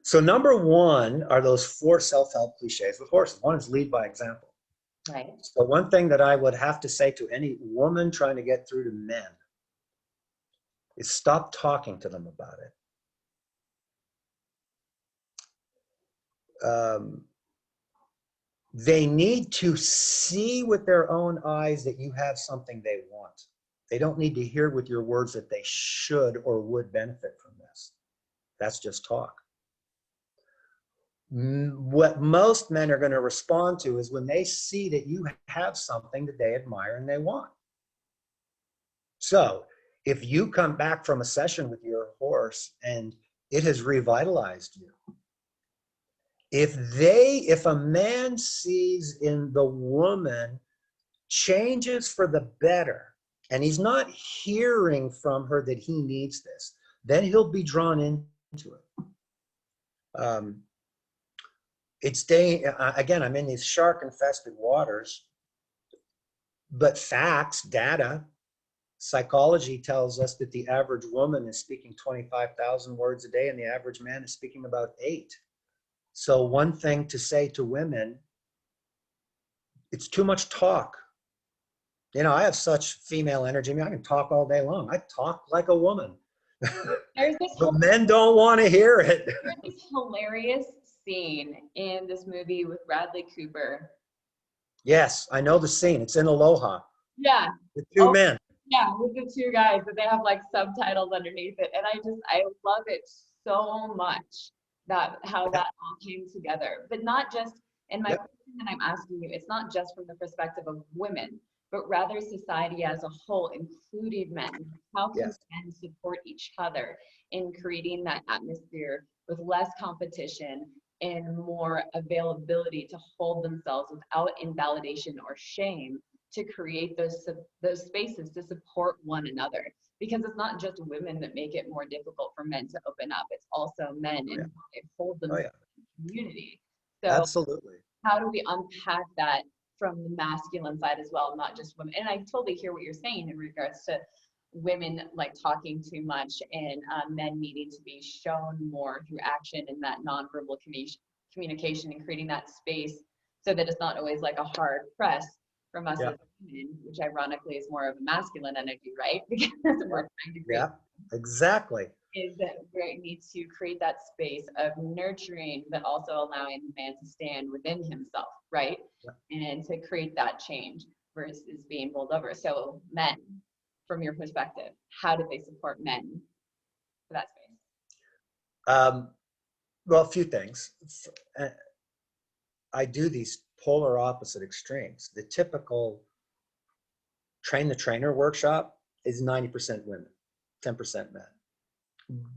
So number one are those 4 self-help cliches with horses. One is lead by example. Right. So one thing that I would have to say to any woman trying to get through to men is stop talking to them about it. They need to see with their own eyes that you have something they want. They don't need to hear with your words that they should or would benefit from this. That's just talk. What most men are going to respond to is when they see that you have something that they admire and they want. So if you come back from a session with your horse and it has revitalized you, if a man sees in the woman changes for the better, and he's not hearing from her that he needs this, then he'll be drawn into it. Again, I'm in these shark-infested waters, but facts, data, psychology tells us that the average woman is speaking 25,000 words a day and the average man is speaking about 8. So one thing to say to women, it's too much talk. You know, I have such female energy. I mean, I can talk all day long. I talk like a woman. But men don't want to hear it. There's this hilarious scene in this movie with Bradley Cooper. Yes, I know the scene. It's in Aloha. Yeah. The two men. Yeah, with the two guys, but they have like subtitles underneath it. And I love it so much how that all came together. But not just, in my question that I'm asking you, it's not just from the perspective of women, but rather society as a whole, including men. How can men support each other in creating that atmosphere with less competition and more availability to hold themselves without invalidation or shame, to create those spaces to support one another? Because it's not just women that make it more difficult for men to open up, it's also men and hold themselves in community. So absolutely. How do we unpack that from the masculine side as well, not just women? And I totally hear what you're saying in regards to women like talking too much and men needing to be shown more through action and that nonverbal communication and creating that space so that it's not always like a hard press from us as women, which ironically is more of a masculine energy, right? Because we're trying to create. Exactly. Is that where it needs to create that space of nurturing, but also allowing the man to stand within himself, right? And to create that change versus being bowled over. So men, from your perspective, how do they support men for that space? Well, a few things. I do these polar opposite extremes. The typical train the trainer workshop is 90% women, 10% men.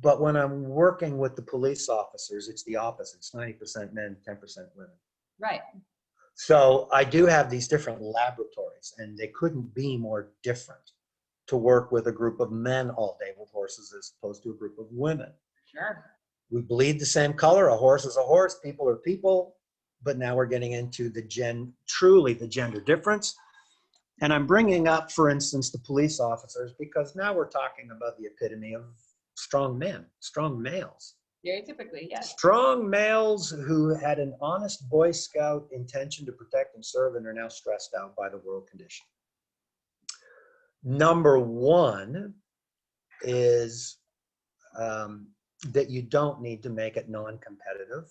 But when I'm working with the police officers, it's the opposite. It's 90% men, 10% women. Right. So I do have these different laboratories, and they couldn't be more different to work with a group of men all day with horses as opposed to a group of women. Sure. We bleed the same color. A horse is a horse, people are people. But now we're getting into truly the gender difference. And I'm bringing up, for instance, the police officers, because now we're talking about the epitome of strong men, strong males. Very typically, yes. Strong males who had an honest Boy Scout intention to protect and serve and are now stressed out by the world condition. Number one is that you don't need to make it non-competitive.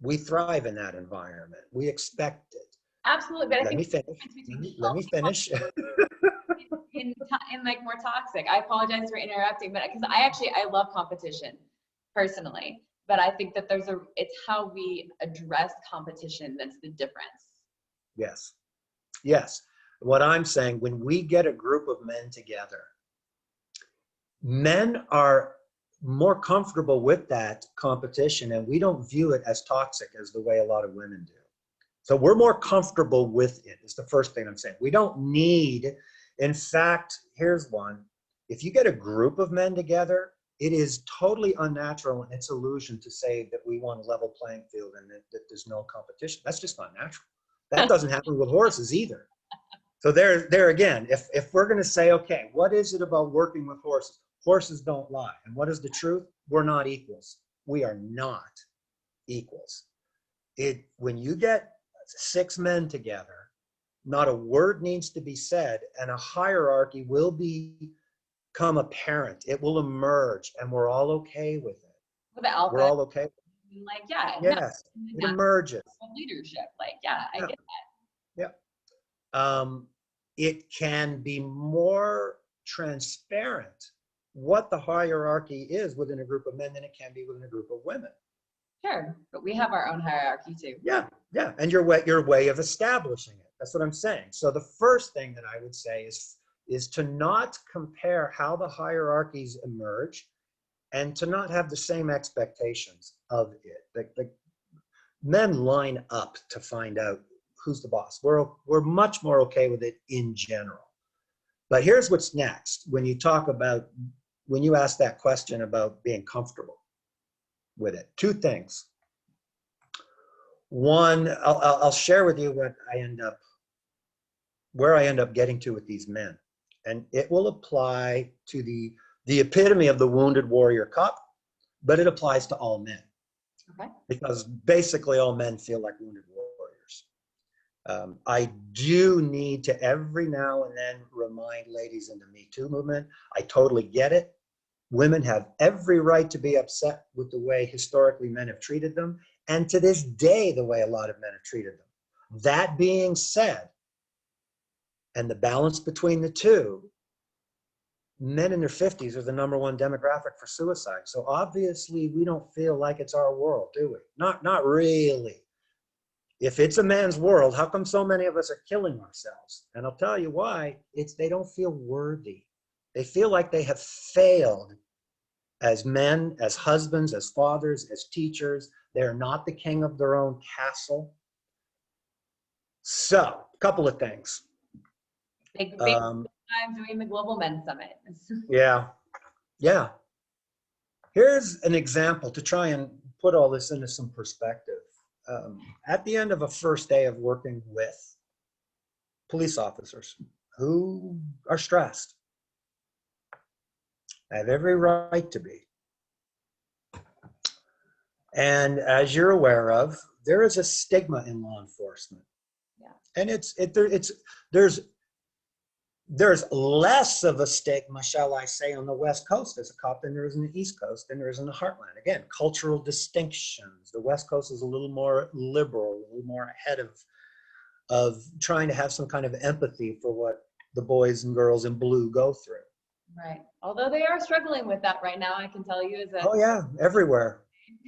We thrive in that environment. We expect it. Absolutely, but Let me finish. in like more toxic. I apologize for interrupting, but because I love competition personally, but I think that it's how we address competition that's the difference. Yes. What I'm saying, when we get a group of men together, men are more comfortable with that competition, and we don't view it as toxic as the way a lot of women do. So we're more comfortable with it, is the first thing I'm saying. We don't need, in fact, here's one. If you get a group of men together, it is totally unnatural and it's illusion to say that we want a level playing field and that there's no competition. That's just not natural. That doesn't happen with horses either. So there again, if we're going to say, okay, what is it about working with horses? Horses don't lie. And what is the truth? We're not equals. We are not equals. When you get 6 men together, not a word needs to be said, and a hierarchy will become apparent. It will emerge, and we're all okay with it. With the alpha, we're all okay. Like, yes, it emerges. Leadership, like, I get that. It can be more transparent what the hierarchy is within a group of men than it can be within a group of women. Sure, but we have our own hierarchy too. Yeah, yeah, and your way of establishing it. That's what I'm saying. So the first thing that I would say is to not compare how the hierarchies emerge, and to not have the same expectations of it. The men line up to find out who's the boss. We're much more okay with it in general. But here's what's next. When you ask that question about being comfortable with it, two things. One, I'll share with you where I end up getting to with these men. And it will apply to the epitome of the wounded warrior cup, but it applies to all men. Okay. Because basically all men feel like wounded warriors. I do need to every now and then remind ladies in the Me Too movement, I totally get it. Women have every right to be upset with the way historically men have treated them, and to this day, the way a lot of men have treated them. That being said, and the balance between the two, men in their 50s are the #1 demographic for suicide. So obviously we don't feel like it's our world, do we? Not really. If it's a man's world, how come so many of us are killing ourselves? And I'll tell you why. They don't feel worthy. They feel like they have failed as men, as husbands, as fathers, as teachers. They're not the king of their own castle. So, a couple of things. Big time doing the Global Men's Summit. Yeah. Here's an example to try and put all this into some perspective. At the end of a first day of working with police officers who are stressed, have every right to be. And as you're aware of, there is a stigma in law enforcement. Yeah. And there's less of a stigma, shall I say, on the West Coast as a cop than there is in the East Coast than there is in the Heartland. Again, cultural distinctions. The West Coast is a little more liberal, a little more ahead of trying to have some kind of empathy for what the boys and girls in blue go through. Right. Although they are struggling with that right now, I can tell you. Oh yeah, everywhere.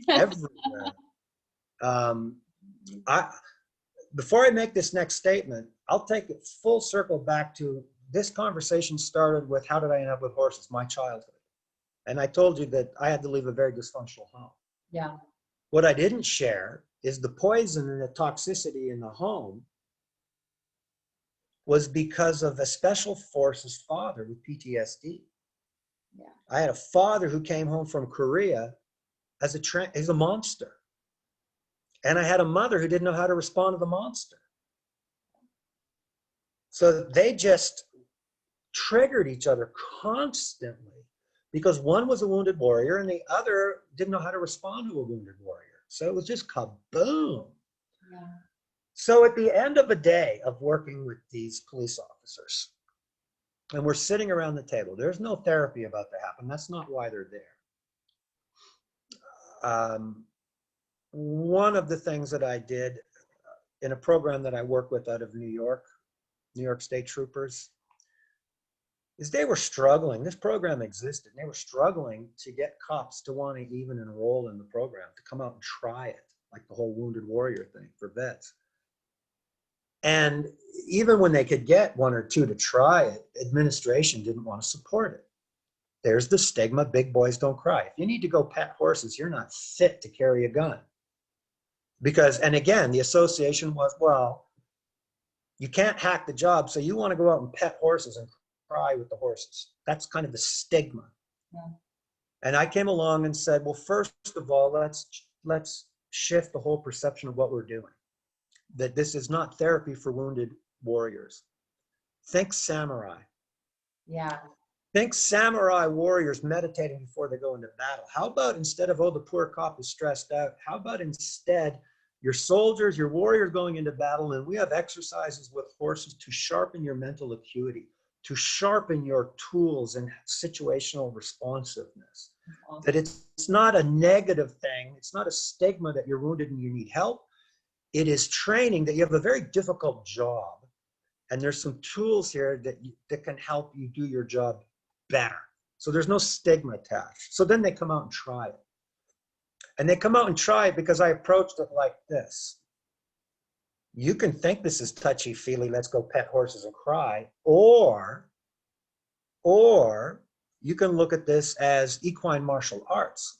Everywhere. Before I make this next statement, I'll take it full circle back to this conversation started with how did I end up with horses, my childhood. And I told you that I had to leave a very dysfunctional home. Yeah. What I didn't share is the poison and the toxicity in the home was because of a special forces father with PTSD. Yeah. I had a father who came home from Korea as he's a monster. And I had a mother who didn't know how to respond to the monster. So they just triggered each other constantly because one was a wounded warrior and the other didn't know how to respond to a wounded warrior. So it was just kaboom. Yeah. So at the end of a day of working with these police officers, and we're sitting around the table, there's no therapy about to happen. That's not why they're there. One of the things that I did in a program that I work with out of New York State Troopers, is they were struggling. This program existed. And they were struggling to get cops to want to even enroll in the program, to come out and try it, like the whole wounded warrior thing for vets. And even when they could get one or two to try it, administration didn't want to support it. There's the stigma, big boys don't cry. If you need to go pet horses, you're not fit to carry a gun. Because, and again, the association was, well, you can't hack the job, so you want to go out and pet horses and cry with the horses. That's kind of the stigma. Yeah. And I came along and said, well, first of all, let's shift the whole perception of what we're doing. That this is not therapy for wounded warriors. Think samurai. Yeah. Think samurai warriors meditating before they go into battle. How about instead of, oh, the poor cop is stressed out, how about instead your soldiers, your warriors going into battle, and we have exercises with horses to sharpen your mental acuity, to sharpen your tools and situational responsiveness. Awesome. That it's not a negative thing. It's not a stigma that you're wounded and you need help. It is training that you have a very difficult job. And there's some tools here that can help you do your job better. So there's no stigma attached. So then they come out and try it. And they come out and try it because I approached it like this. You can think this is touchy-feely, let's go pet horses and cry, or you can look at this as equine martial arts.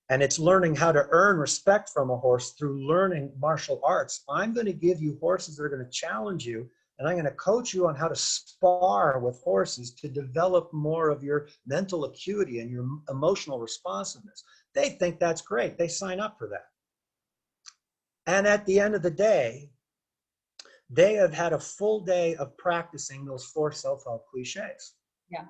And it's learning how to earn respect from a horse through learning martial arts. I'm going to give you horses that are going to challenge you, and I'm going to coach you on how to spar with horses to develop more of your mental acuity and your emotional responsiveness. They think that's great. They sign up for that. And at the end of the day, they have had a full day of practicing those 4 self-help cliches. Yeah.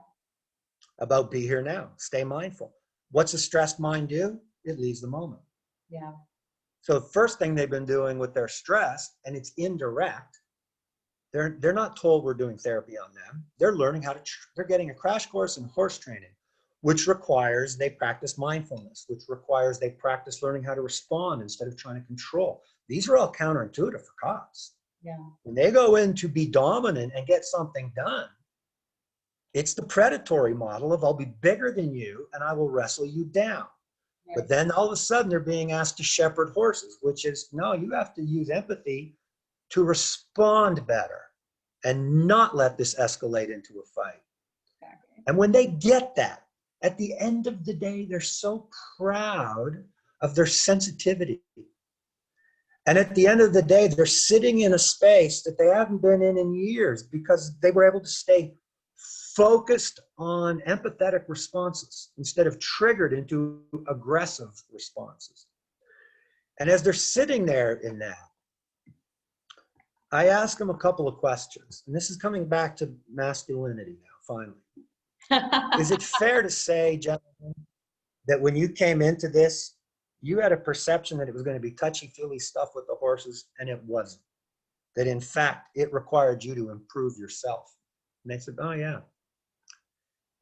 About be here now, stay mindful. What's a stressed mind do? It leaves the moment. Yeah. So the first thing they've been doing with their stress, and it's indirect, they're not told we're doing therapy on them. They're learning how to, they're getting a crash course in horse training, which requires they practice mindfulness, which requires they practice learning how to respond instead of trying to control. These are all counterintuitive for cops. Yeah. When they go in to be dominant and get something done, it's the predatory model of I'll be bigger than you and I will wrestle you down. Right. But then all of a sudden they're being asked to shepherd horses, which is, no, you have to use empathy to respond better and not let this escalate into a fight. Exactly. And when they get that, at the end of the day, they're so proud of their sensitivity. And at the end of the day, they're sitting in a space that they haven't been in years because they were able to stay focused on empathetic responses instead of triggered into aggressive responses. And as they're sitting there in that, I ask them a couple of questions. And this is coming back to masculinity now, finally. Is it fair to say, gentlemen, that when you came into this, you had a perception that it was going to be touchy-feely stuff with the horses, and it wasn't? That in fact, it required you to improve yourself? And they said, oh yeah.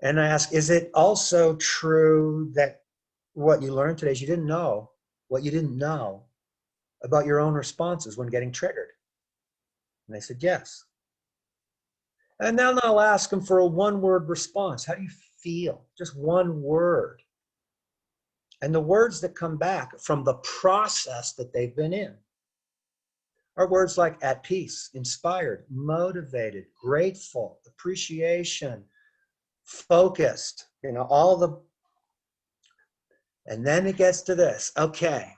And I ask, is it also true that what you learned today is you didn't know what you didn't know about your own responses when getting triggered? And they said, yes. And then I'll ask them for a 1-word response. How do you feel? Just 1 word. And the words that come back from the process that they've been in are words like at peace, inspired, motivated, grateful, appreciation, focused, all the, and then it gets to this. Okay,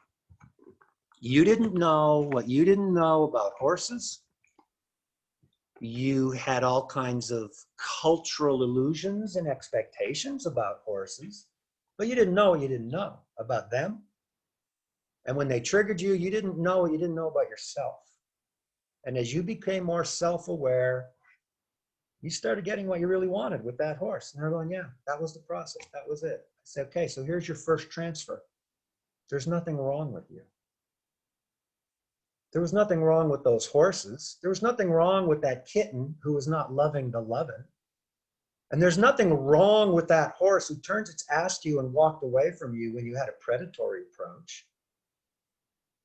you didn't know what you didn't know about horses. You had all kinds of cultural illusions and expectations about horses, but you didn't know what you didn't know about them. And when they triggered you, you didn't know what you didn't know about yourself. And as you became more self-aware, you started getting what you really wanted with that horse. And they're going, yeah, that was the process. That was it. I said, okay, so here's your first transfer. There's nothing wrong with you. There was nothing wrong with those horses. There was nothing wrong with that kitten who was not loving the loving. And there's nothing wrong with that horse who turns its ass to you and walked away from you when you had a predatory approach.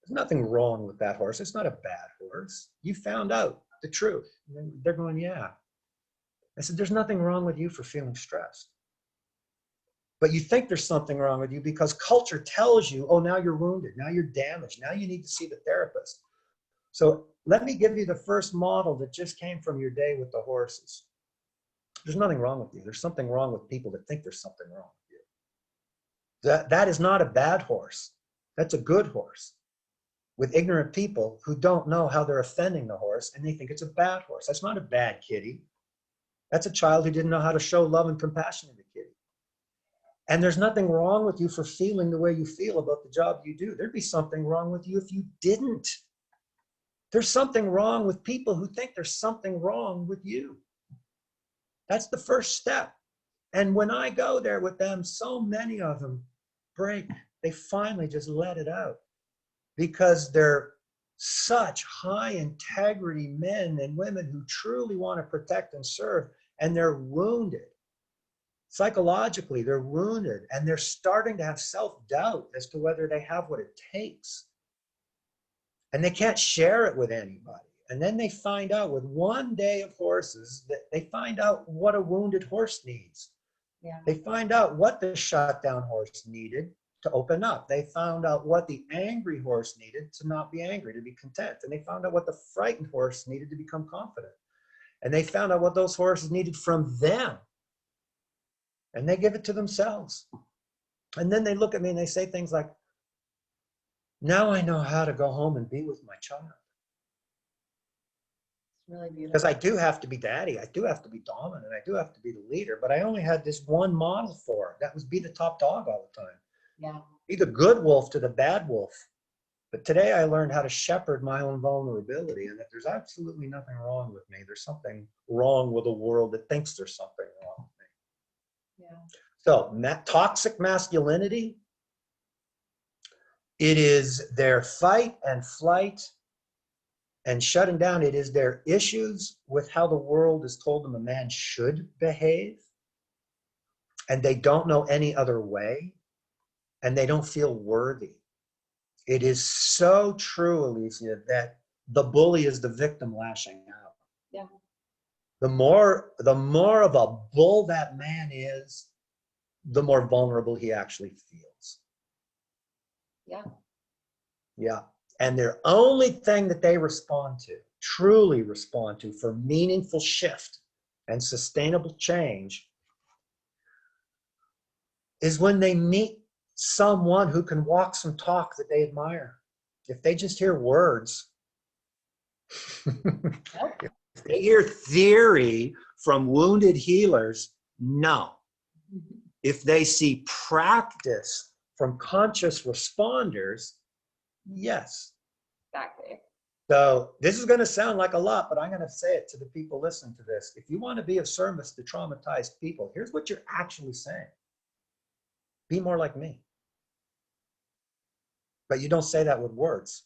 There's nothing wrong with that horse. It's not a bad horse. You found out the truth. And they're going, yeah. I said, there's nothing wrong with you for feeling stressed. But you think there's something wrong with you because culture tells you, oh, now you're wounded. Now you're damaged. Now you need to see the therapist. So let me give you the first model that just came from your day with the horses. There's nothing wrong with you. There's something wrong with people that think there's something wrong with you. That is not a bad horse. That's a good horse with ignorant people who don't know how they're offending the horse and they think it's a bad horse. That's not a bad kitty. That's a child who didn't know how to show love and compassion to the kitty. And there's nothing wrong with you for feeling the way you feel about the job you do. There'd be something wrong with you if you didn't. There's something wrong with people who think there's something wrong with you. That's the first step. And when I go there with them, so many of them break. They finally just let it out because they're such high integrity men and women who truly want to protect and serve, and they're wounded. Psychologically, they're wounded, and they're starting to have self-doubt as to whether they have what it takes. And they can't share it with anybody. And then they find out with 1 day of horses that they find out what a wounded horse needs. Yeah. They find out what the shutdown horse needed to open up. They found out what the angry horse needed to not be angry, to be content. And they found out what the frightened horse needed to become confident. And they found out what those horses needed from them. And they give it to themselves. And then they look at me and they say things like, now I know how to go home and be with my child. It's really beautiful. Because I do have to be daddy. I do have to be dominant. I do have to be the leader. But I only had this one model for it. That was be the top dog all the time. Yeah. Be the good wolf to the bad wolf. But today I learned how to shepherd my own vulnerability, and that there's absolutely nothing wrong with me. There's something wrong with a world that thinks there's something wrong with me. Yeah. So toxic masculinity, it is their fight and flight and shutting down. It is their issues with how the world has told them a man should behave, and they don't know any other way, and they don't feel worthy. It is so true, Elysia, that the bully is the victim lashing out. Yeah. The more of a bull that man is, the more vulnerable he actually feels. Yeah. Yeah. And their only thing that they respond to, truly respond to, for meaningful shift and sustainable change is when they meet someone who can walk some talk that they admire. If they just hear words, if they hear theory from wounded healers, no. If they see practice from conscious responders, yes. Exactly. So this is going to sound like a lot, but I'm going to say it to the people listening to this. If you want to be of service to traumatized people, here's what you're actually saying. Be more like me. But you don't say that with words.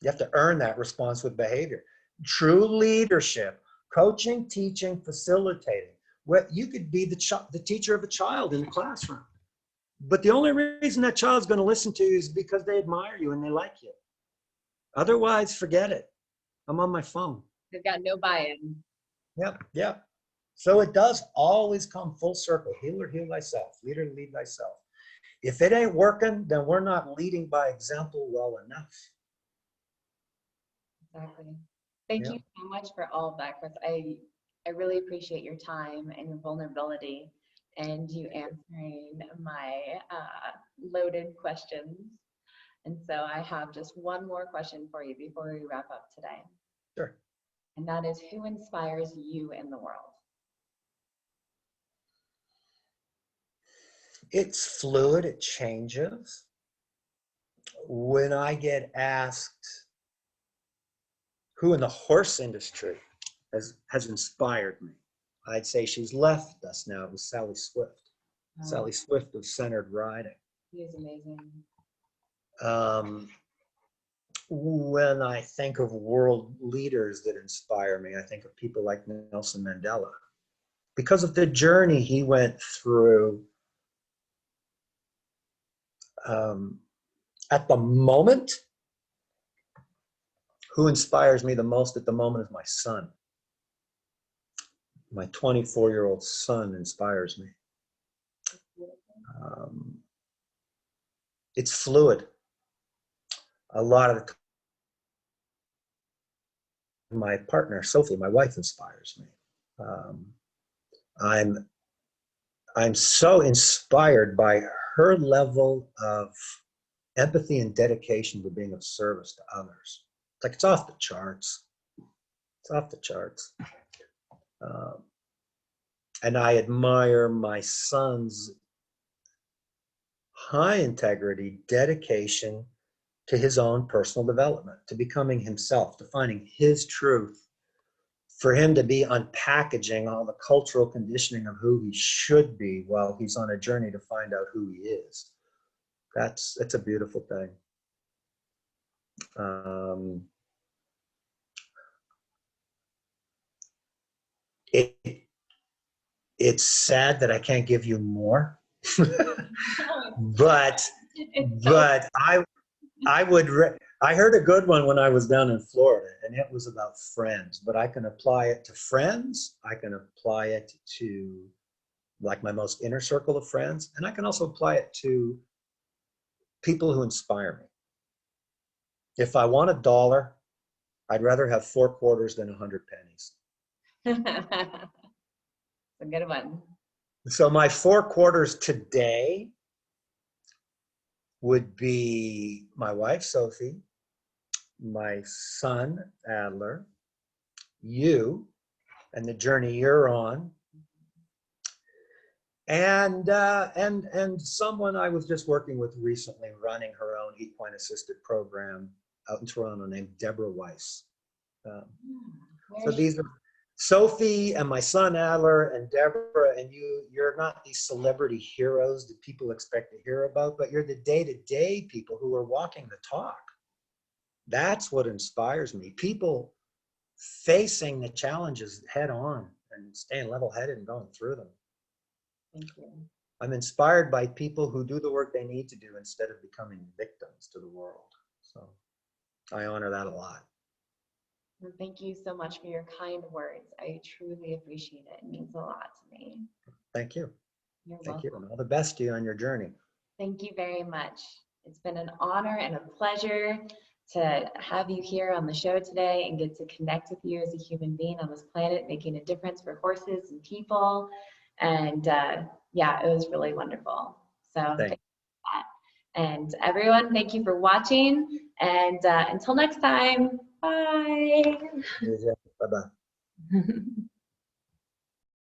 You have to earn that response with behavior. True leadership, coaching, teaching, facilitating. Where you could be the teacher of a child in the classroom. But the only reason that child's going to listen to you is because they admire you and they like you. Otherwise, forget it. I'm on my phone. They've got no buy-in. Yep, yep. So it does always come full circle. Healer, heal thyself. Leader, lead thyself. If it ain't working, then we're not leading by example well enough. Exactly. Thank you so much for all of that, Chris. I really appreciate your time and your vulnerability and you answering my loaded questions. And so I have just one more question for you before we wrap up today. Sure. And that is, who inspires you in the world? It's fluid, it changes. When I get asked who in the horse industry has inspired me, I'd say she's left us now. It was Sally Swift. Oh. Sally Swift of Centered Riding. She is amazing. When I think of world leaders that inspire me, I think of people like Nelson Mandela. Because of the journey he went through, at the moment, who inspires me the most at the moment is my son. My 24-year-old son inspires me. It's fluid. A lot of the time, my partner, Sophie, my wife, inspires me. I'm so inspired by her level of empathy and dedication to being of service to others. It's like it's off the charts. It's off the charts. And I admire my son's high integrity, dedication to his own personal development, to becoming himself, to finding his truth, for him to be unpackaging all the cultural conditioning of who he should be while he's on a journey to find out who he is. That's a beautiful thing. It's sad that I can't give you more, but I heard a good one when I was down in Florida, and it was about friends, but I can apply it to friends. I can apply it to like my most inner circle of friends, and I can also apply it to people who inspire me. If I want $1, I'd rather have 4 quarters than 100 pennies. It's a good one. So my 4 quarters today would be my wife, Sophie, my son, Adler, you, and the journey you're on, and someone I was just working with recently, running her own equine assisted program out in Toronto, named Deborah Weiss. So these are Sophie and my son Adler and Deborah and you. You're not these celebrity heroes that people expect to hear about, but you're the day-to-day people who are walking the talk. That's what inspires me. People facing the challenges head on and staying level-headed and going through them. Thank you. I'm inspired by people who do the work they need to do instead of becoming victims to the world. So I honor that a lot. Well, thank you so much for your kind words. I truly appreciate it. It means a lot to me. Thank you. You're Thank welcome. you, and all the best to you on your journey. Thank you very much. It's been an honor and a pleasure to have you here on the show today and get to connect with you as a human being on this planet, making a difference for horses and people. And yeah, it was really wonderful. So thank you for that. And everyone, thank you for watching. And until next time, bye. Bye-bye.